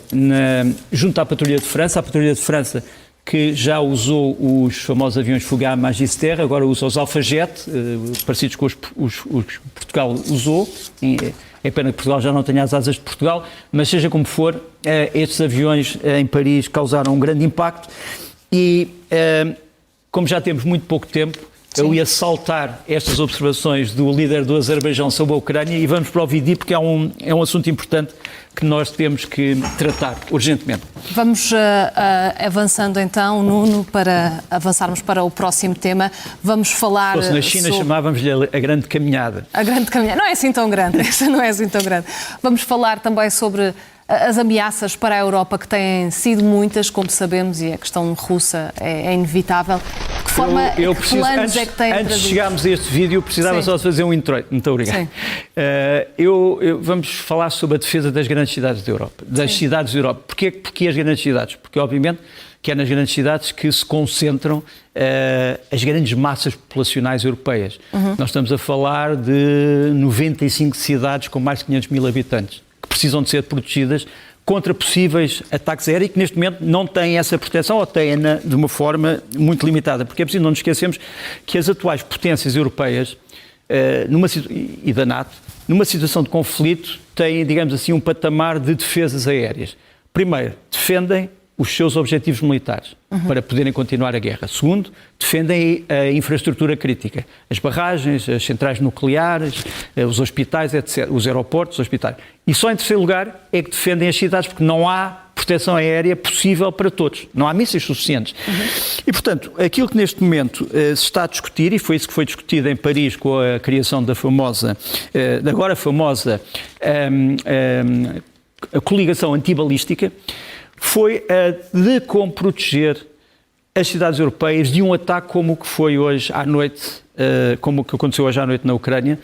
junto à Patrulha de França. A Patrulha de França, que já usou os famosos aviões Fugard Magister, agora usa os Alpha-Jet, parecidos com os que Portugal usou. É pena que Portugal já não tenha as asas de Portugal, mas seja como for, estes aviões em Paris causaram um grande impacto e, como já temos muito pouco tempo, sim, eu ia saltar estas observações do líder do Azerbaijão sobre a Ucrânia e vamos para o vídeo porque é um assunto importante que nós temos que tratar urgentemente. Vamos avançando então, Nuno, para avançarmos para o próximo tema. Vamos falar... Se fosse na China chamávamos-lhe a grande caminhada. A grande caminhada. Não é assim tão grande, essa não é assim tão grande. Vamos falar também sobre as ameaças para a Europa, que têm sido muitas, como sabemos, e a questão russa é inevitável. De que forma, que planos é que têm antes de chegarmos a este vídeo, precisava só de fazer um introito. Muito obrigado. Vamos falar sobre a defesa das grandes cidades da Europa, das cidades da Europa. Porquê as grandes cidades? Porque, obviamente, que é nas grandes cidades que se concentram as grandes massas populacionais europeias. Nós estamos a falar de 95 cidades com mais de 500 mil habitantes, que precisam de ser protegidas contra possíveis ataques aéreos e que neste momento não têm essa proteção ou têm-na de uma forma muito limitada. Porque é preciso não nos esquecermos que as atuais potências europeias e da NATO, numa situação de conflito, têm, digamos assim, um patamar de defesas aéreas. Primeiro, defendem os seus objetivos militares para poderem continuar a guerra. Segundo, defendem a infraestrutura crítica, as barragens, as centrais nucleares, os hospitais, etc., os aeroportos, os hospitais. E só em terceiro lugar é que defendem as cidades, porque não há proteção aérea possível para todos. Não há mísseis suficientes. E, portanto, aquilo que neste momento se está a discutir, e foi isso que foi discutido em Paris com a criação da famosa, da agora famosa a coligação antibalística, foi a de como proteger as cidades europeias de um ataque como o que foi hoje à noite, como o que aconteceu hoje à noite na Ucrânia,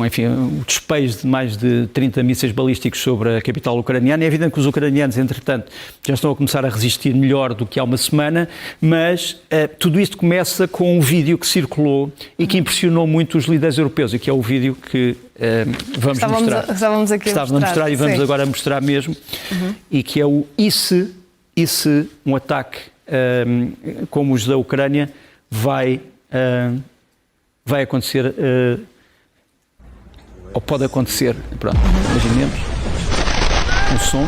enfim, o despejo de mais de 30 mísseis balísticos sobre a capital ucraniana. É evidente que os ucranianos, entretanto, já estão a começar a resistir melhor do que há uma semana, mas tudo isto começa com um vídeo que circulou e que impressionou muito os líderes europeus, e que é o vídeo que estávamos aqui a mostrar e vamos agora mostrar mesmo, e que é o e se um ataque como os da Ucrânia vai acontecer, ou pode acontecer. Pronto, imaginemos um som.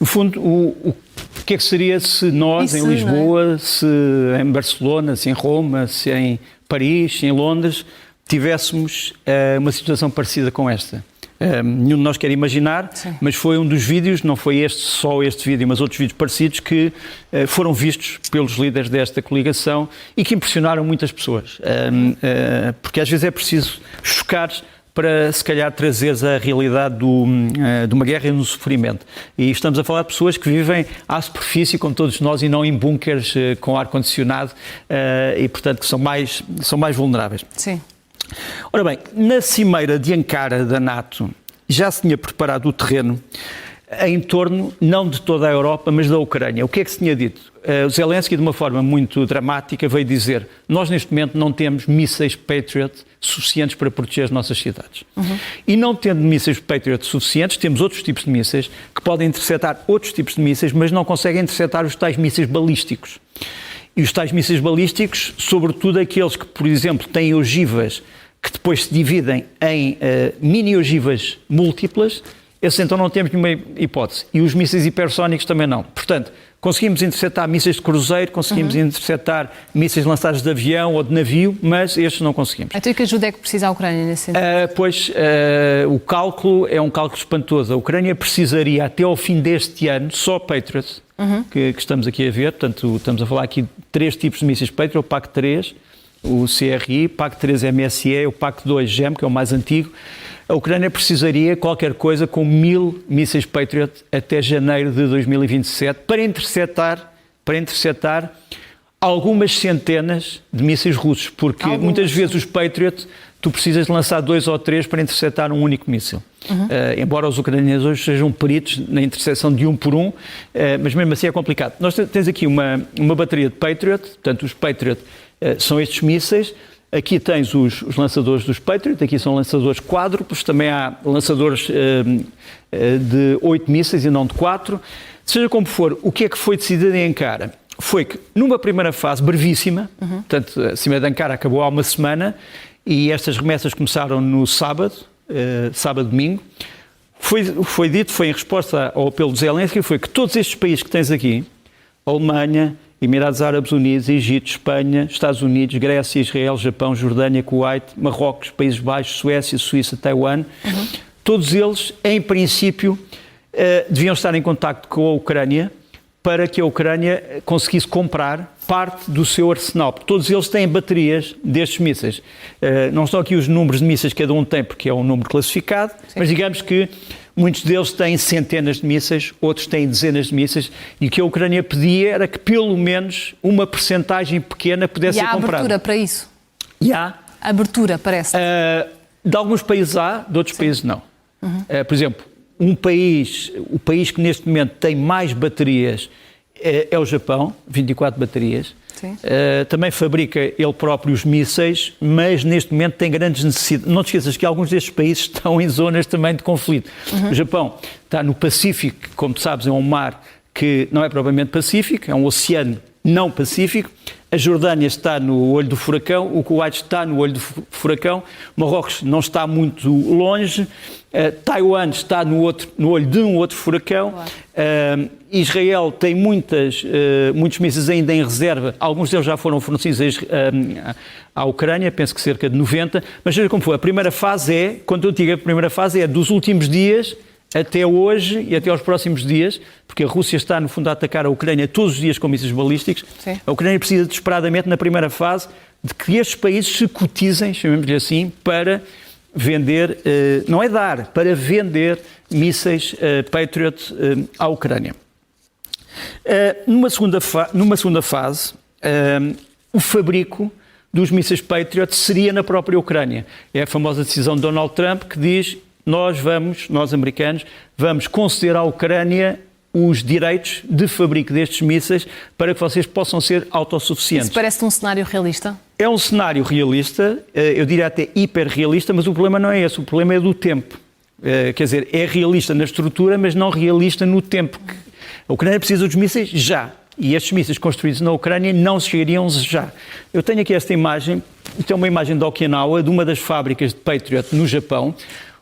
No fundo, o que é que seria se nós, em Lisboa, se em Barcelona, se em Roma, se em Paris, se em Londres, tivéssemos uma situação parecida com esta? Nenhum de nós quer imaginar, mas foi um dos vídeos, não foi só este vídeo, mas outros vídeos parecidos que foram vistos pelos líderes desta coligação e que impressionaram muitas pessoas. Porque às vezes é preciso chocar para, se calhar, trazeres a realidade de uma guerra e um sofrimento. E estamos a falar de pessoas que vivem à superfície, como todos nós, e não em bunkers com ar-condicionado, e, portanto, que são mais vulneráveis. Sim. Ora bem, na cimeira de Ankara da NATO já se tinha preparado o terreno em torno, não de toda a Europa, mas da Ucrânia. O que é que se tinha dito? O Zelensky, de uma forma muito dramática, veio dizer: nós neste momento não temos mísseis Patriot suficientes para proteger as nossas cidades. E não tendo mísseis Patriot suficientes, temos outros tipos de mísseis que podem interceptar outros tipos de mísseis, mas não conseguem interceptar os tais mísseis balísticos. E os tais mísseis balísticos, sobretudo aqueles que, por exemplo, têm ogivas que depois se dividem em mini-ogivas múltiplas, esses então não temos nenhuma hipótese. E os mísseis hipersónicos também não. Portanto, conseguimos interceptar mísseis de cruzeiro, conseguimos interceptar mísseis lançados de avião ou de navio, mas estes não conseguimos. Então, e que ajuda é que precisa a Ucrânia nesse sentido? O cálculo é um cálculo espantoso. A Ucrânia precisaria, até ao fim deste ano, só Patriot, que estamos aqui a ver. Portanto, estamos a falar aqui de 3 tipos de mísseis Patriot, o PAC-3, o CRI, PAC-3 MSE, o PAC-2 GEM, que é o mais antigo. A Ucrânia precisaria qualquer coisa com 1000 mísseis Patriot até janeiro de 2027 para interceptar algumas centenas de mísseis russos, porque muitas vezes os Patriot tu precisas de lançar 2 ou 3 para interceptar um único míssil. Embora os ucranianos hoje sejam peritos na intercepção de um por um, mas mesmo assim é complicado. Nós temos aqui uma bateria de Patriot, portanto os Patriot são estes mísseis. Aqui tens os lançadores dos Patriot, aqui são lançadores quádruplos, também há lançadores de 8 mísseis e não de 4. Seja como for, o que é que foi decidido em Ankara? Foi que numa primeira fase brevíssima, portanto a Cimeira de Ankara acabou há uma semana e estas remessas começaram no sábado, domingo, foi dito, foi em resposta ao apelo de Zelensky, foi que todos estes países que tens aqui, Alemanha, Emirados Árabes Unidos, Egito, Espanha, Estados Unidos, Grécia, Israel, Japão, Jordânia, Kuwait, Marrocos, Países Baixos, Suécia, Suíça, Taiwan, todos eles, em princípio, deviam estar em contacto com a Ucrânia para que a Ucrânia conseguisse comprar parte do seu arsenal, porque todos eles têm baterias destes mísseis. Não estão aqui os números de mísseis que cada um tem, porque é um número classificado, mas digamos que muitos deles têm centenas de mísseis, outros têm dezenas de mísseis, e o que a Ucrânia pedia era que pelo menos uma percentagem pequena pudesse ser comprada. E há abertura para isso? E há. Abertura, parece. De alguns países há, de outros países não. Por exemplo, o país que neste momento tem mais baterias é o Japão, 24 baterias. Também fabrica ele próprio os mísseis, mas neste momento tem grandes necessidades. Não te esqueças que alguns destes países estão em zonas também de conflito. O Japão está no Pacífico, como tu sabes, é um mar que não é propriamente pacífico, é um oceano não pacífico. A Jordânia está no olho do furacão, o Kuwait está no olho do furacão, Marrocos não está muito longe, Taiwan está no olho de um outro furacão, Israel tem muitos mísseis ainda em reserva, alguns deles já foram fornecidos à Ucrânia, penso que cerca de 90, mas seja como for, a primeira fase quando eu digo a primeira fase é dos últimos dias até hoje e até aos próximos dias, porque a Rússia está, no fundo, a atacar a Ucrânia todos os dias com mísseis balísticos. A Ucrânia precisa desesperadamente, na primeira fase, de que estes países se cotizem, chamemos-lhe assim, para vender, não é dar, para vender mísseis Patriot à Ucrânia. Numa segunda fase, o fabrico dos mísseis Patriot seria na própria Ucrânia. É a famosa decisão de Donald Trump que diz: nós americanos, vamos conceder à Ucrânia os direitos de fabrico destes mísseis para que vocês possam ser autossuficientes. Isso parece um cenário realista? É um cenário realista, eu diria até hiperrealista, mas o problema não é esse, o problema é do tempo. Quer dizer, é realista na estrutura, mas não realista no tempo. A Ucrânia precisa dos mísseis já. E estes mísseis construídos na Ucrânia não chegariam já. Eu tenho aqui esta imagem, isto é uma imagem de Okinawa, de uma das fábricas de Patriot no Japão.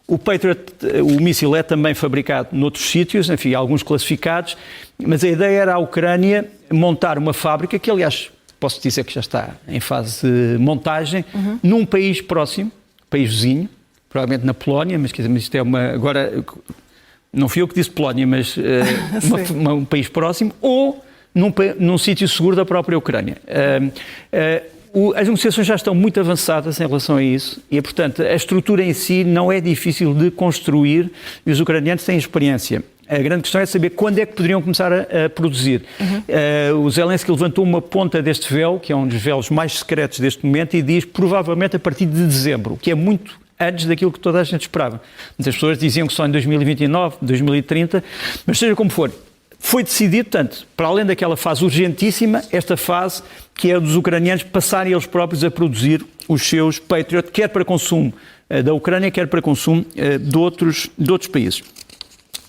O Patriot, o míssil é também fabricado noutros sítios, enfim, alguns classificados, mas a ideia era a Ucrânia montar uma fábrica, que aliás posso dizer que já está em fase de montagem, num país próximo, país vizinho, provavelmente na Polónia, mas quer dizer, isto é agora, não fui eu que disse Polónia, mas um país próximo, ou num sítio seguro da própria Ucrânia. As negociações já estão muito avançadas em relação a isso e, portanto, a estrutura em si não é difícil de construir e os ucranianos têm experiência. A grande questão é saber quando é que poderiam começar a produzir. O Zelensky levantou uma ponta deste véu, que é um dos véus mais secretos deste momento, e diz provavelmente a partir de dezembro, que é muito antes daquilo que toda a gente esperava. Muitas pessoas diziam que só em 2029, 2030, mas seja como for, foi decidido, portanto, para além daquela fase urgentíssima, esta fase que é dos ucranianos passarem eles próprios a produzir os seus Patriot, quer para consumo da Ucrânia, quer para consumo de outros países.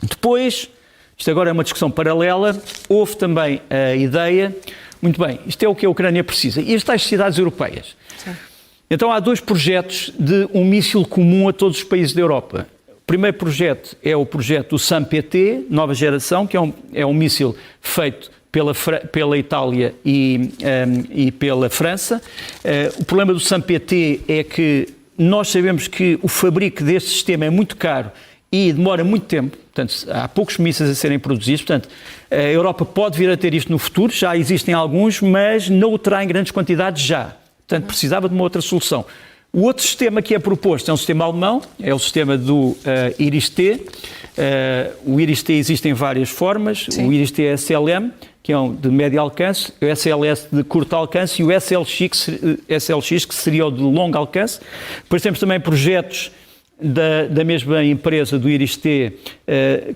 Depois, isto agora é uma discussão paralela, houve também a ideia, muito bem, isto é o que a Ucrânia precisa, e as tais cidades europeias. Sim. Então há 2 projetos de um míssil comum a todos os países da Europa. O primeiro projeto é o projeto do SAM-PT, nova geração, que é um míssil feito pela Itália e pela França. O problema do SAM-PT é que nós sabemos que o fabrico deste sistema é muito caro e demora muito tempo, portanto, há poucos mísseis a serem produzidos, portanto, a Europa pode vir a ter isto no futuro, já existem alguns, mas não o terá em grandes quantidades já, portanto, precisava de uma outra solução. O outro sistema que é proposto é um sistema alemão, é o sistema do IRIS-T. O IRIS-T existe em várias formas, sim. O IRIS-T é SLM, que é um de médio alcance, o SLS de curto alcance e o SLX, que seria o de longo alcance. Depois temos também projetos da mesma empresa do IRIS-T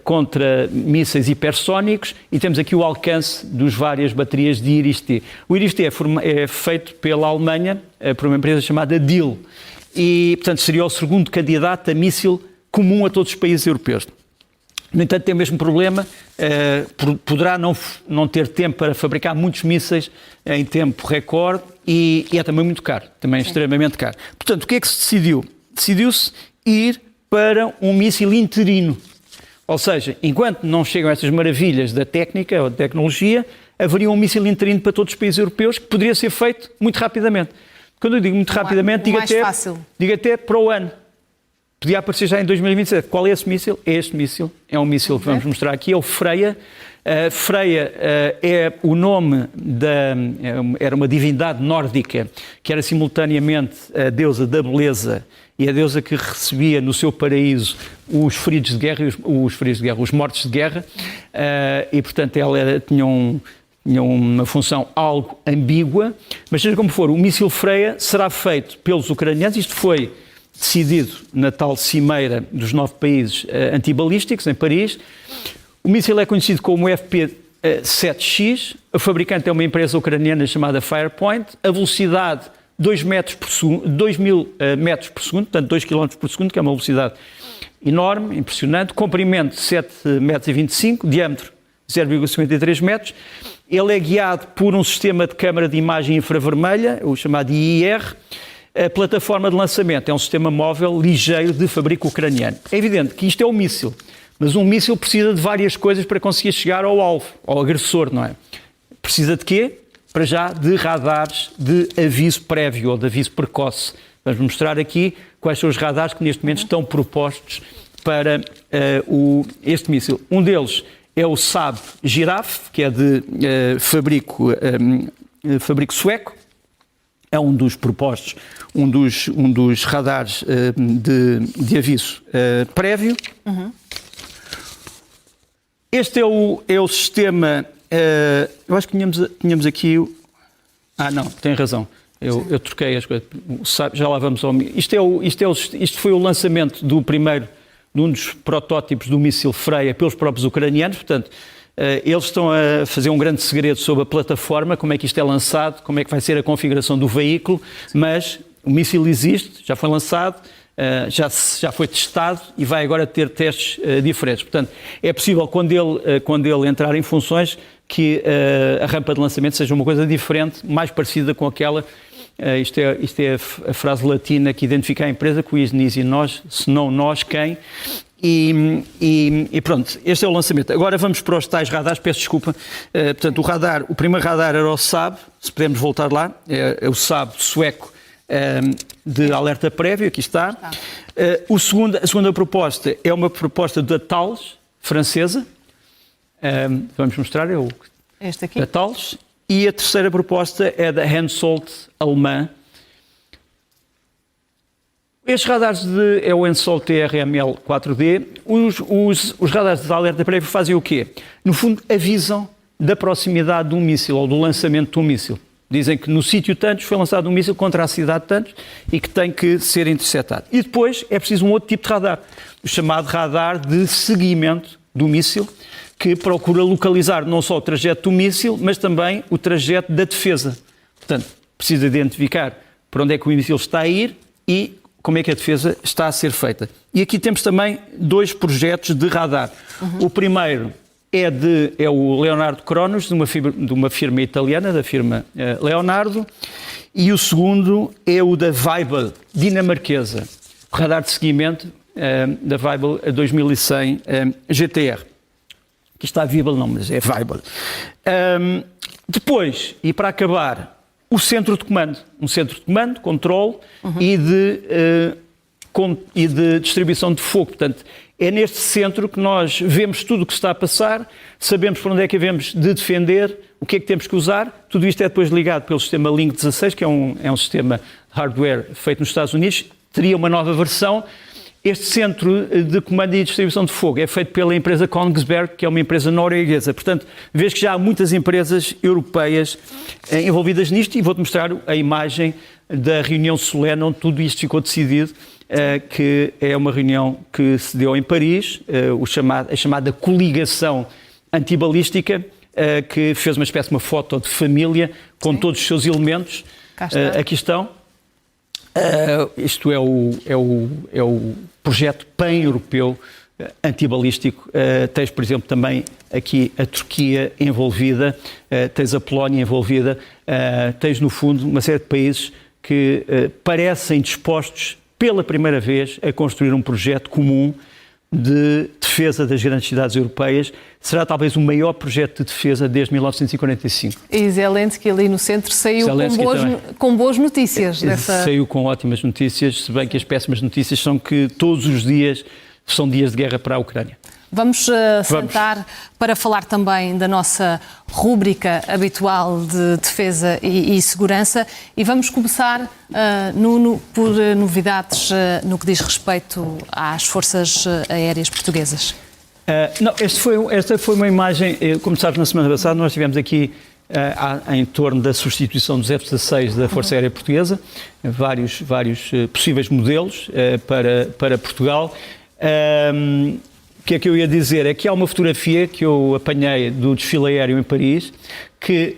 contra mísseis hipersónicos e temos aqui o alcance das várias baterias de IRIS-T. O IRIS-T é feito pela Alemanha por uma empresa chamada Diehl e, portanto, seria o segundo candidato a míssil comum a todos os países europeus. No entanto, tem o mesmo problema, poderá não ter tempo para fabricar muitos mísseis em tempo recorde e é também muito caro, também extremamente caro. Portanto, o que é que se decidiu? Decidiu-se ir para um míssil interino. Ou seja, enquanto não chegam essas maravilhas da técnica ou da tecnologia, haveria um míssil interino para todos os países europeus que poderia ser feito muito rapidamente. Quando eu digo muito rapidamente, digo até para o ano. Podia aparecer já em 2027. Qual é esse míssil? É este míssil. É um míssil que vamos mostrar aqui. É o Freya. Freya é o nome era uma divindade nórdica que era simultaneamente a deusa da beleza e a deusa que recebia no seu paraíso os feridos de guerra, os mortos de guerra. E, portanto, ela tinha uma função algo ambígua. Mas, seja como for, o míssil Freya será feito pelos ucranianos. Isto foi decidido na tal cimeira dos 9 países antibalísticos, em Paris. O míssil é conhecido como FP-7X, o fabricante é uma empresa ucraniana chamada Firepoint, a velocidade 2.000 metros por segundo, portanto 2 km por segundo, que é uma velocidade enorme, impressionante, comprimento 7,25 metros, diâmetro 0,53 metros. Ele é guiado por um sistema de câmara de imagem infravermelha, o chamado IIR. A plataforma de lançamento é um sistema móvel ligeiro de fabrico ucraniano. É evidente que isto é um míssil, mas um míssil precisa de várias coisas para conseguir chegar ao alvo, ao agressor, não é? Precisa de quê? Para já de radares de aviso prévio ou de aviso precoce. Vamos mostrar aqui quais são os radares que neste momento estão propostos para este míssil. Um deles é o Saab Giraffe, que é de fabrico sueco. É um dos propostos, um dos radares de aviso prévio. Uhum. Este é o sistema. Eu acho que tínhamos aqui. Não, tem razão. Eu troquei as coisas. Já lá vamos ao. Isto foi o lançamento de um dos protótipos do míssil Freya pelos próprios ucranianos. Portanto, eles estão a fazer um grande segredo sobre a plataforma, como é que isto é lançado, como é que vai ser a configuração do veículo, mas o míssil existe, já foi lançado, já foi testado e vai agora ter testes diferentes. Portanto, é possível, quando ele entrar em funções, que a rampa de lançamento seja uma coisa diferente, mais parecida com aquela. Isto é a frase latina que identifica a empresa, quis nisi nós, se não nós, quem? E pronto, este é o lançamento. Agora vamos para os tais radares, peço desculpa. Portanto, o primeiro radar era o Saab, se pudermos voltar lá, é o Saab sueco de alerta prévio, aqui está. A segunda proposta é uma proposta da Thales, francesa. Vamos mostrar, este aqui. Da Thales. E a terceira proposta é da Hensoldt, alemã. Estes radares é o Hensoldt TRML 4D. Os radares de alerta prévio fazem o quê? No fundo, avisam da proximidade de um míssil ou do lançamento de um míssil. Dizem que no sítio tantos foi lançado um míssil contra a cidade tantos e que tem que ser interceptado. E depois é preciso um outro tipo de radar, o chamado radar de seguimento do míssil, que procura localizar não só o trajeto do míssil, mas também o trajeto da defesa. Portanto, precisa identificar para onde é que o míssil está a ir e como é que a defesa está a ser feita. E aqui temos também 2 projetos de radar. Uhum. O primeiro é o Leonardo Cronos, de uma firma italiana, da firma Leonardo, e o segundo é o da Weibel, dinamarquesa, o radar de seguimento da Weibel 2100 GTR. Aqui está a Weibel, não, mas é Weibel. Depois, e para acabar, o centro de comando. Um centro de comando, controle e de distribuição de fogo. Portanto, é neste centro que nós vemos tudo o que está a passar, sabemos por onde é que devemos de defender, o que é que temos que usar. Tudo isto é depois ligado pelo sistema Link 16, que é um sistema hardware feito nos Estados Unidos. Teria uma nova versão. Este centro de comando e distribuição de fogo é feito pela empresa Kongsberg, que é uma empresa norueguesa. Portanto, vês que já há muitas empresas europeias envolvidas nisto, e vou-te mostrar a imagem da reunião solene onde tudo isto ficou decidido, que é uma reunião que se deu em Paris, a chamada coligação antibalística, que fez uma espécie de uma foto de família com todos os seus elementos. Aqui estão. Isto é o projeto pan-europeu antibalístico. Tens, por exemplo, também aqui a Turquia envolvida, tens a Polónia envolvida, tens, no fundo, uma série de países que parecem dispostos, pela primeira vez, a construir um projeto comum de defesa das grandes cidades europeias. Será talvez o maior projeto de defesa desde 1945. E Zelensky ali no centro saiu com boas notícias. Saiu com ótimas notícias, se bem que as péssimas notícias são que todos os dias são dias de guerra para a Ucrânia. Vamos sentar para falar também da nossa rúbrica habitual de defesa e segurança, e vamos começar, Nuno, por novidades no que diz respeito às forças aéreas portuguesas. Esta foi uma imagem, como sabes, na semana passada nós tivemos aqui em torno da substituição dos F-16 da Força Aérea Portuguesa, vários possíveis modelos para Portugal. O que é que eu ia dizer? É que há uma fotografia que eu apanhei do desfile aéreo em Paris que,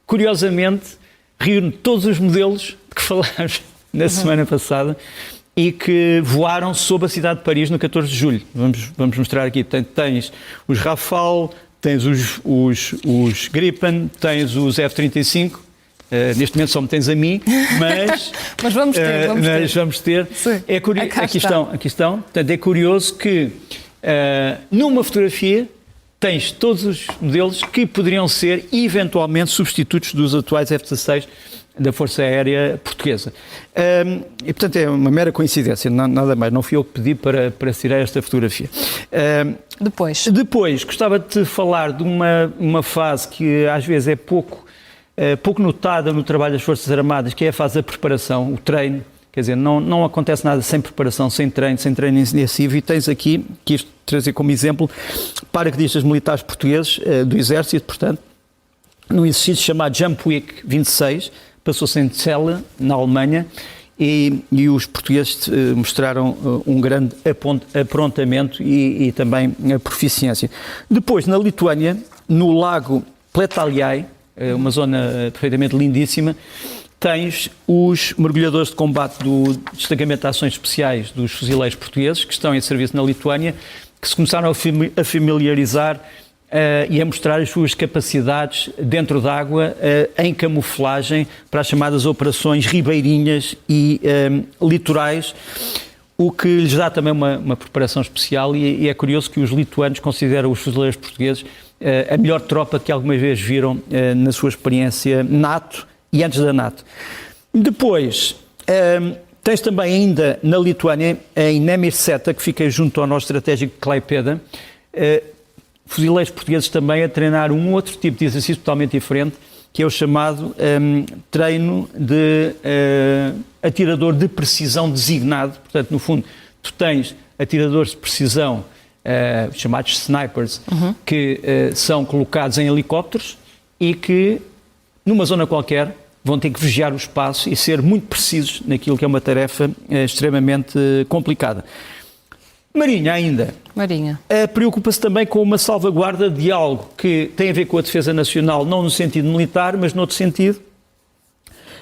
curiosamente, reúne todos os modelos de que falámos na semana passada e que voaram sobre a cidade de Paris no 14 de julho. Vamos mostrar aqui. Tens os Rafale, tens os Gripen, tens os F-35. Neste momento só me tens a mim, mas... mas vamos ter. Sim. Aqui estão. Portanto, é curioso que numa fotografia tens todos os modelos que poderiam ser eventualmente substitutos dos atuais F-16 da Força Aérea Portuguesa. E, portanto, é uma mera coincidência, nada mais. Não fui eu que pedi para tirar esta fotografia. Depois, gostava de te falar de uma fase que às vezes é pouco notada no trabalho das Forças Armadas, que é a fase da preparação, o treino. Quer dizer, não acontece nada sem preparação, sem treino intensivo, e tens aqui, quis trazer como exemplo, paraquedistas militares portugueses do Exército, portanto, num exercício chamado Jump Week 26, passou-se em Celle, na Alemanha, e os portugueses mostraram um grande aprontamento e também a proficiência. Depois, na Lituânia, no lago Pletaliai, uma zona perfeitamente lindíssima, tens os mergulhadores de combate do Destacamento de Ações Especiais dos Fuzileiros Portugueses, que estão em serviço na Lituânia, que se começaram a familiarizar e a mostrar as suas capacidades dentro d'água em camuflagem para as chamadas operações ribeirinhas e litorais, o que lhes dá também uma preparação especial, e é curioso que os lituanos consideram os fuzileiros portugueses a melhor tropa que alguma vez viram na sua experiência NATO e antes da NATO. Depois, tens também ainda na Lituânia, em Nemirseta, que fica junto ao nosso estratégico de Klaipėda, fuzileiros portugueses também a treinar um outro tipo de exercício totalmente diferente, que é o chamado treino de atirador de precisão designado. Portanto, no fundo, tu tens atiradores de precisão, chamados snipers, que são colocados em helicópteros e que, numa zona qualquer, vão ter que vigiar o espaço e ser muito precisos naquilo que é uma tarefa extremamente complicada. Marinha ainda. Preocupa-se também com uma salvaguarda de algo que tem a ver com a defesa nacional, não no sentido militar, mas noutro sentido.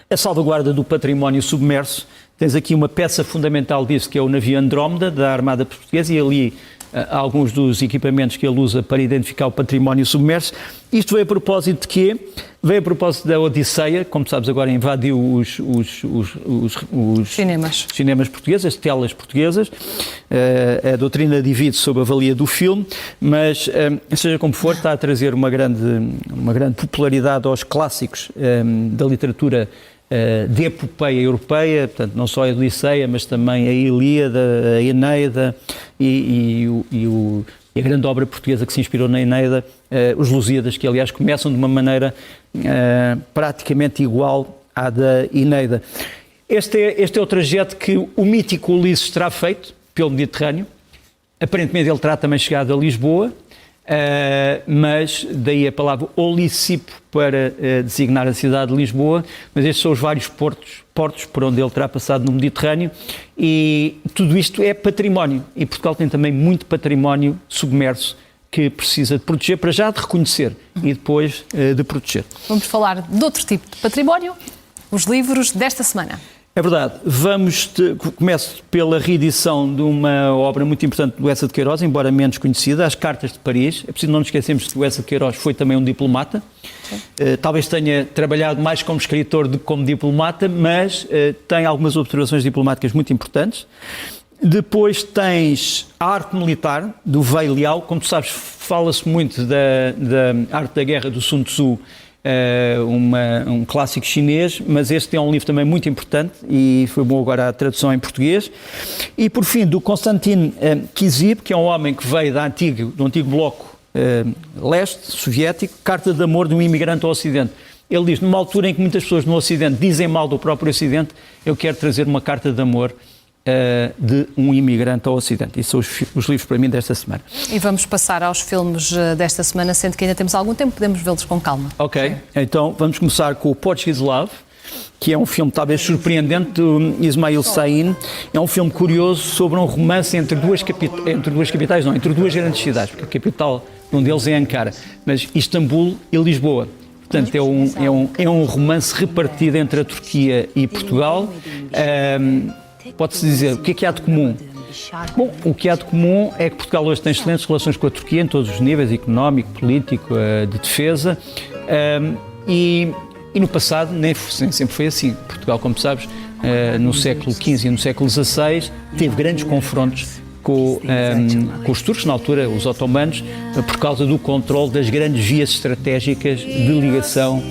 A salvaguarda do património submerso. Tens aqui uma peça fundamental disso, que é o navio Andrómeda, da Armada Portuguesa, e ali alguns dos equipamentos que ele usa para identificar o património submerso. Isto veio a propósito de quê? Veio a propósito da Odisseia, como sabes, agora invadiu os cinemas portugueses, as telas portuguesas. A doutrina divide sobre a valia do filme, mas, seja como for, está a trazer uma grande popularidade aos clássicos da literatura de epopeia europeia, portanto, não só a Odisseia, mas também a Ilíada, a Eneida e a grande obra portuguesa que se inspirou na Eneida, os Lusíadas, que aliás começam de uma maneira praticamente igual à da Eneida. Este é o trajeto que o mítico Ulisses terá feito pelo Mediterrâneo. Aparentemente ele terá também chegado a Lisboa, mas daí a palavra Olícipo para designar a cidade de Lisboa, mas estes são os vários portos por onde ele terá passado no Mediterrâneo, e tudo isto é património, e Portugal tem também muito património submerso que precisa de proteger, para já de reconhecer e depois de proteger. Vamos falar de outro tipo de património, os livros desta semana. É verdade. Começo pela reedição de uma obra muito importante do Eça de Queiroz, embora menos conhecida, As Cartas de Paris. É preciso não nos esquecermos que o Eça de Queiroz foi também um diplomata. Talvez tenha trabalhado mais como escritor do que como diplomata, mas tem algumas observações diplomáticas muito importantes. Depois tens a arte militar, do Wei Liao. Como tu sabes, fala-se muito da arte da guerra do Sun Tzu, um clássico chinês, mas este é um livro também muito importante e foi bom agora a tradução em português. E por fim, do Konstantin Kizib, que é um homem que veio do antigo bloco leste soviético, Carta de Amor de um Imigrante ao Ocidente. Ele diz, numa altura em que muitas pessoas no Ocidente dizem mal do próprio Ocidente, eu quero trazer uma carta de amor de um imigrante ao Ocidente. Esses são os livros para mim desta semana. E vamos passar aos filmes desta semana, sendo que ainda temos algum tempo, podemos vê-los com calma. Ok, então vamos começar com o Portuguese Love, que é um filme talvez surpreendente do Ismail Sahin. É um filme curioso sobre um romance entre duas grandes cidades, porque a capital de um deles é Ankara, mas Istambul e Lisboa. Portanto, é um romance repartido entre a Turquia e Portugal. Pode-se dizer, o que há de comum? Bom, o que há de comum é que Portugal hoje tem excelentes relações com a Turquia em todos os níveis, económico, político, de defesa, e no passado nem sempre foi assim. Portugal, como sabes, no século XV e no século XVI teve grandes confrontos com os turcos, na altura os otomanos, por causa do controle das grandes vias estratégicas de ligação,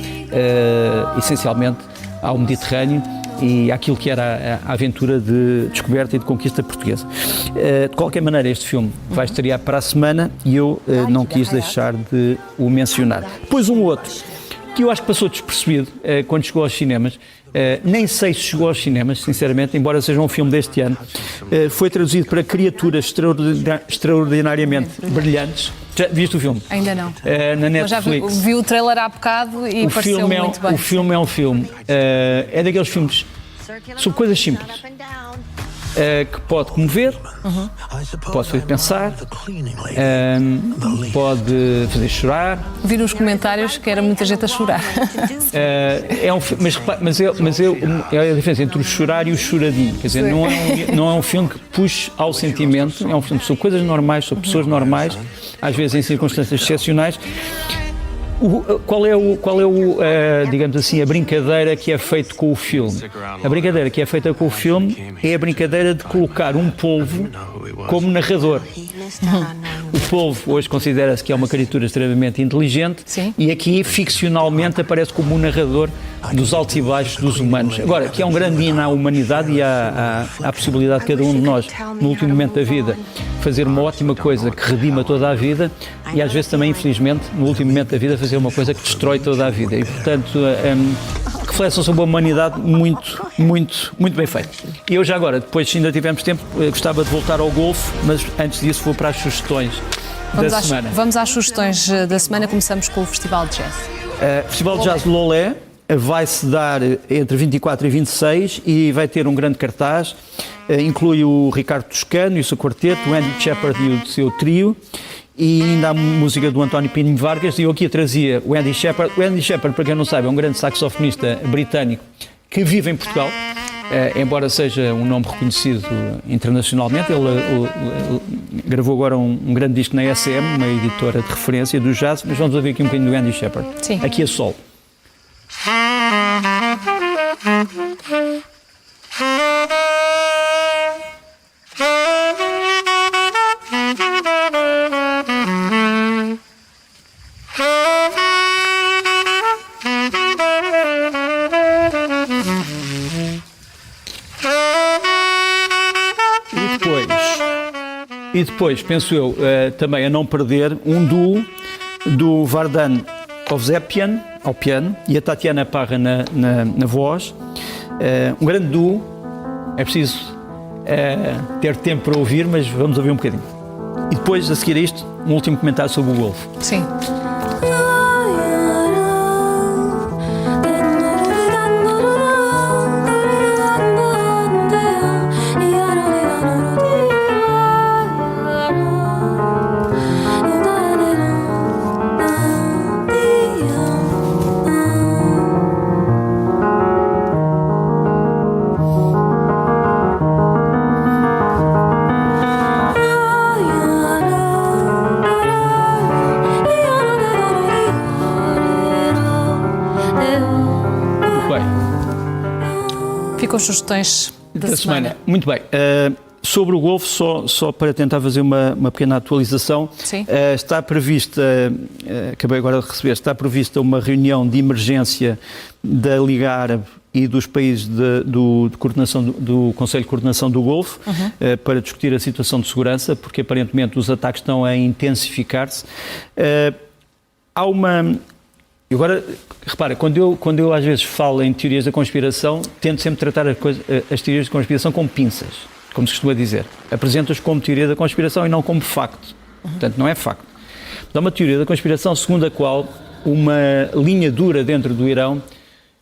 essencialmente ao Mediterrâneo e àquilo que era a aventura de descoberta e de conquista portuguesa. De qualquer maneira, este filme vai estrear para a semana e eu não quis deixar de o mencionar. Depois um outro, que eu acho que passou despercebido quando chegou aos cinemas, nem sei se chegou aos cinemas, sinceramente, embora seja um filme deste ano, foi traduzido para Criaturas Extraordinariamente Brilhantes. Já viste o filme? Ainda não. Na Netflix. Mas já vi o trailer há bocado e pareceu muito bem. O filme é um filme, é daqueles filmes sobre coisas simples, que pode comover, pode fazer pensar, pode fazer chorar. Vi nos comentários que era muita gente a chorar. É um filme, mas é a diferença entre o chorar e o choradinho. Quer dizer, não é um filme que puxe ao sentimento, é um filme sobre coisas normais, sobre pessoas normais, às vezes em circunstâncias excepcionais. Qual é digamos assim, a brincadeira que é feita com o filme? A brincadeira que é feita com o filme é a brincadeira de colocar um polvo como narrador. O polvo hoje considera-se que é uma criatura extremamente inteligente. Sim. E aqui ficcionalmente aparece como um narrador dos altos e baixos dos humanos. Agora, que é um grande hino à humanidade e à possibilidade de cada um de nós, no último momento da vida, fazer uma ótima coisa que redima toda a vida e às vezes também, infelizmente, no último momento da vida, fazer uma coisa que destrói toda a vida. E, portanto, reflexão sobre a humanidade muito, muito, muito bem feita. E eu já agora, depois, se ainda tivermos tempo, gostava de voltar ao golfe, mas antes disso vou para as sugestões da semana. Vamos às sugestões da semana, começamos com o Festival de Jazz. O Festival de Jazz de Lolé vai-se dar entre 24 e 26 e vai ter um grande cartaz. Inclui o Ricardo Toscano e o seu quarteto, o Andy Shepard e o seu trio, e ainda há música do António Pinho Vargas. E eu aqui trazia o Andy Shepard. O Andy Shepard, para quem não sabe, é um grande saxofonista britânico que vive em Portugal. embora seja um nome reconhecido internacionalmente. Ele gravou agora um grande disco na SM, uma editora de referência do jazz, mas vamos ouvir aqui um bocadinho do Andy Shepherd. Sim. Aqui a solo. E depois, penso eu, também a não perder um duo do Vardan Ovsepian ao piano e a Tatiana Parra na voz. Um grande duo, é preciso ter tempo para ouvir, mas vamos ouvir um bocadinho. E depois, a seguir a isto, um último comentário sobre o Wolf. Sim. Ficam as sugestões da semana. Muito bem. Sobre o Wolf, só para tentar fazer uma pequena atualização, está prevista, acabei agora de receber, está prevista uma reunião de emergência da Liga Árabe e dos países do Conselho de Coordenação do Golfo, para discutir a situação de segurança, porque aparentemente os ataques estão a intensificar-se. Há uma... Agora, repara, quando eu às vezes falo em teorias da conspiração, tento sempre tratar as teorias de conspiração como pinças, como se costuma dizer. Apresento-as como teoria da conspiração e não como facto. Portanto, não é facto. Há uma teoria da conspiração segundo a qual uma linha dura dentro do Irão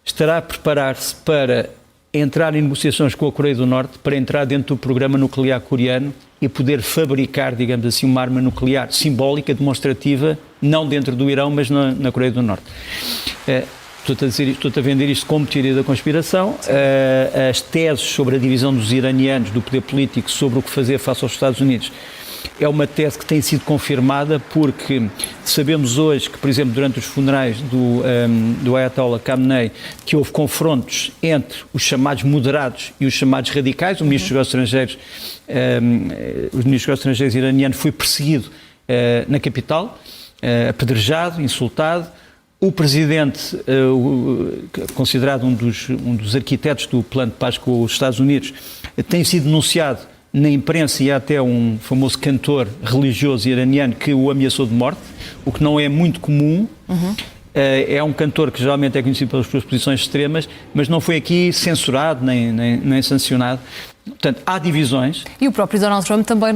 estará a preparar-se para entrar em negociações com a Coreia do Norte, para entrar dentro do programa nuclear coreano e poder fabricar, digamos assim, uma arma nuclear simbólica, demonstrativa, não dentro do Irão, mas na Coreia do Norte. Estou a vender isto como teoria da conspiração. As teses sobre a divisão dos iranianos, do poder político, sobre o que fazer face aos Estados Unidos, é uma tese que tem sido confirmada, porque sabemos hoje que, por exemplo, durante os funerais do Ayatollah Khamenei, que houve confrontos entre os chamados moderados e os chamados radicais. O ministro dos Estrangeiros, o ministro dos Estrangeiros iraniano foi perseguido na capital, apedrejado, insultado. O presidente, considerado um dos arquitetos do plano de paz com os Estados Unidos, tem sido denunciado na imprensa, e há até um famoso cantor religioso iraniano que o ameaçou de morte, o que não é muito comum. É um cantor que geralmente é conhecido pelas suas posições extremas, mas não foi aqui censurado nem sancionado. Portanto, há divisões. E o próprio Donald Trump também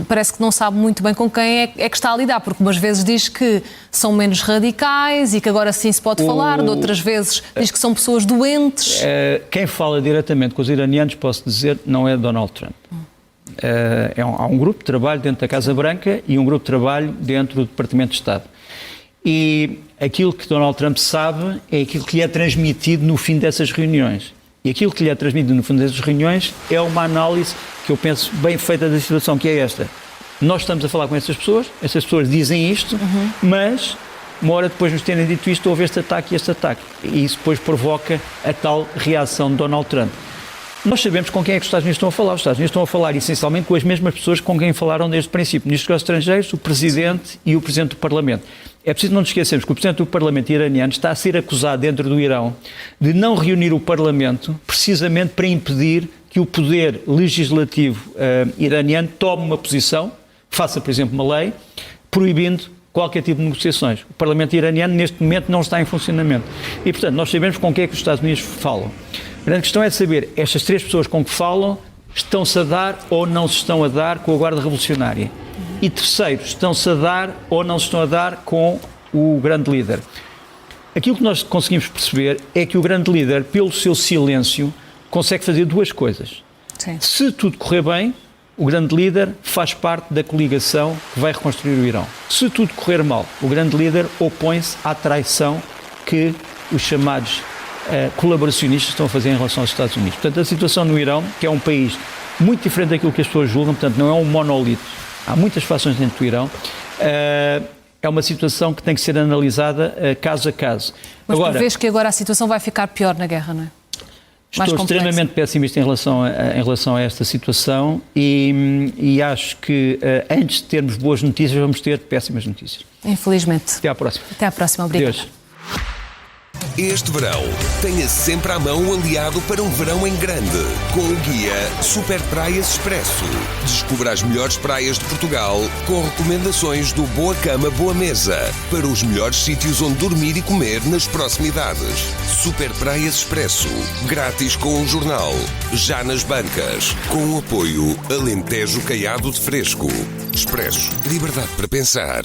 parece que não sabe muito bem com quem é que está a lidar, porque umas vezes diz que são menos radicais e que agora sim se pode falar, de outras vezes diz que são pessoas doentes. Quem fala diretamente com os iranianos, posso dizer, não é Donald Trump. Há um grupo de trabalho dentro da Casa Branca e um grupo de trabalho dentro do Departamento de Estado. E aquilo que Donald Trump sabe é aquilo que lhe é transmitido no fim dessas reuniões. E aquilo que lhe é transmitido no fim dessas reuniões é uma análise que eu penso bem feita da situação, que é esta. Nós estamos a falar com essas pessoas dizem isto, mas uma hora depois de nos terem dito isto, houve este ataque e este ataque. E isso depois provoca a tal reação de Donald Trump. Nós sabemos com quem é que os Estados Unidos estão a falar. Os Estados Unidos estão a falar essencialmente com as mesmas pessoas com quem falaram desde o princípio. O Ministro dos Estrangeiros, o Presidente e o Presidente do Parlamento. É preciso não nos esquecermos que o Presidente do Parlamento iraniano está a ser acusado dentro do Irão de não reunir o Parlamento precisamente para impedir que o poder legislativo iraniano tome uma posição, faça, por exemplo, uma lei, proibindo qualquer tipo de negociações. O Parlamento iraniano, neste momento, não está em funcionamento. E, portanto, nós sabemos com quem é que os Estados Unidos falam. A grande questão é saber, estas três pessoas com que falam, estão-se a dar ou não se estão a dar com a Guarda Revolucionária? E terceiro, estão-se a dar ou não se estão a dar com o grande líder? Aquilo que nós conseguimos perceber é que o grande líder, pelo seu silêncio, consegue fazer duas coisas. Sim. Se tudo correr bem, o grande líder faz parte da coligação que vai reconstruir o Irão. Se tudo correr mal, o grande líder opõe-se à traição que os chamados colaboracionistas estão a fazer em relação aos Estados Unidos. Portanto, a situação no Irão, que é um país muito diferente daquilo que as pessoas julgam, portanto, não é um monolito. Há muitas fações dentro do Irão. É uma situação que tem que ser analisada caso a caso. Mas tu vês que agora a situação vai ficar pior na guerra, não é? Estou extremamente pessimista em relação a esta situação e acho que antes de termos boas notícias, vamos ter péssimas notícias. Infelizmente. Até à próxima. Até à próxima, obrigada. Deus. Este verão, tenha sempre à mão um aliado para um verão em grande, com o guia Super Praias Expresso. Descubra as melhores praias de Portugal, com recomendações do Boa Cama, Boa Mesa, para os melhores sítios onde dormir e comer nas proximidades. Super Praias Expresso, grátis com um jornal, já nas bancas, com o apoio Alentejo Caiado de Fresco. Expresso, liberdade para pensar.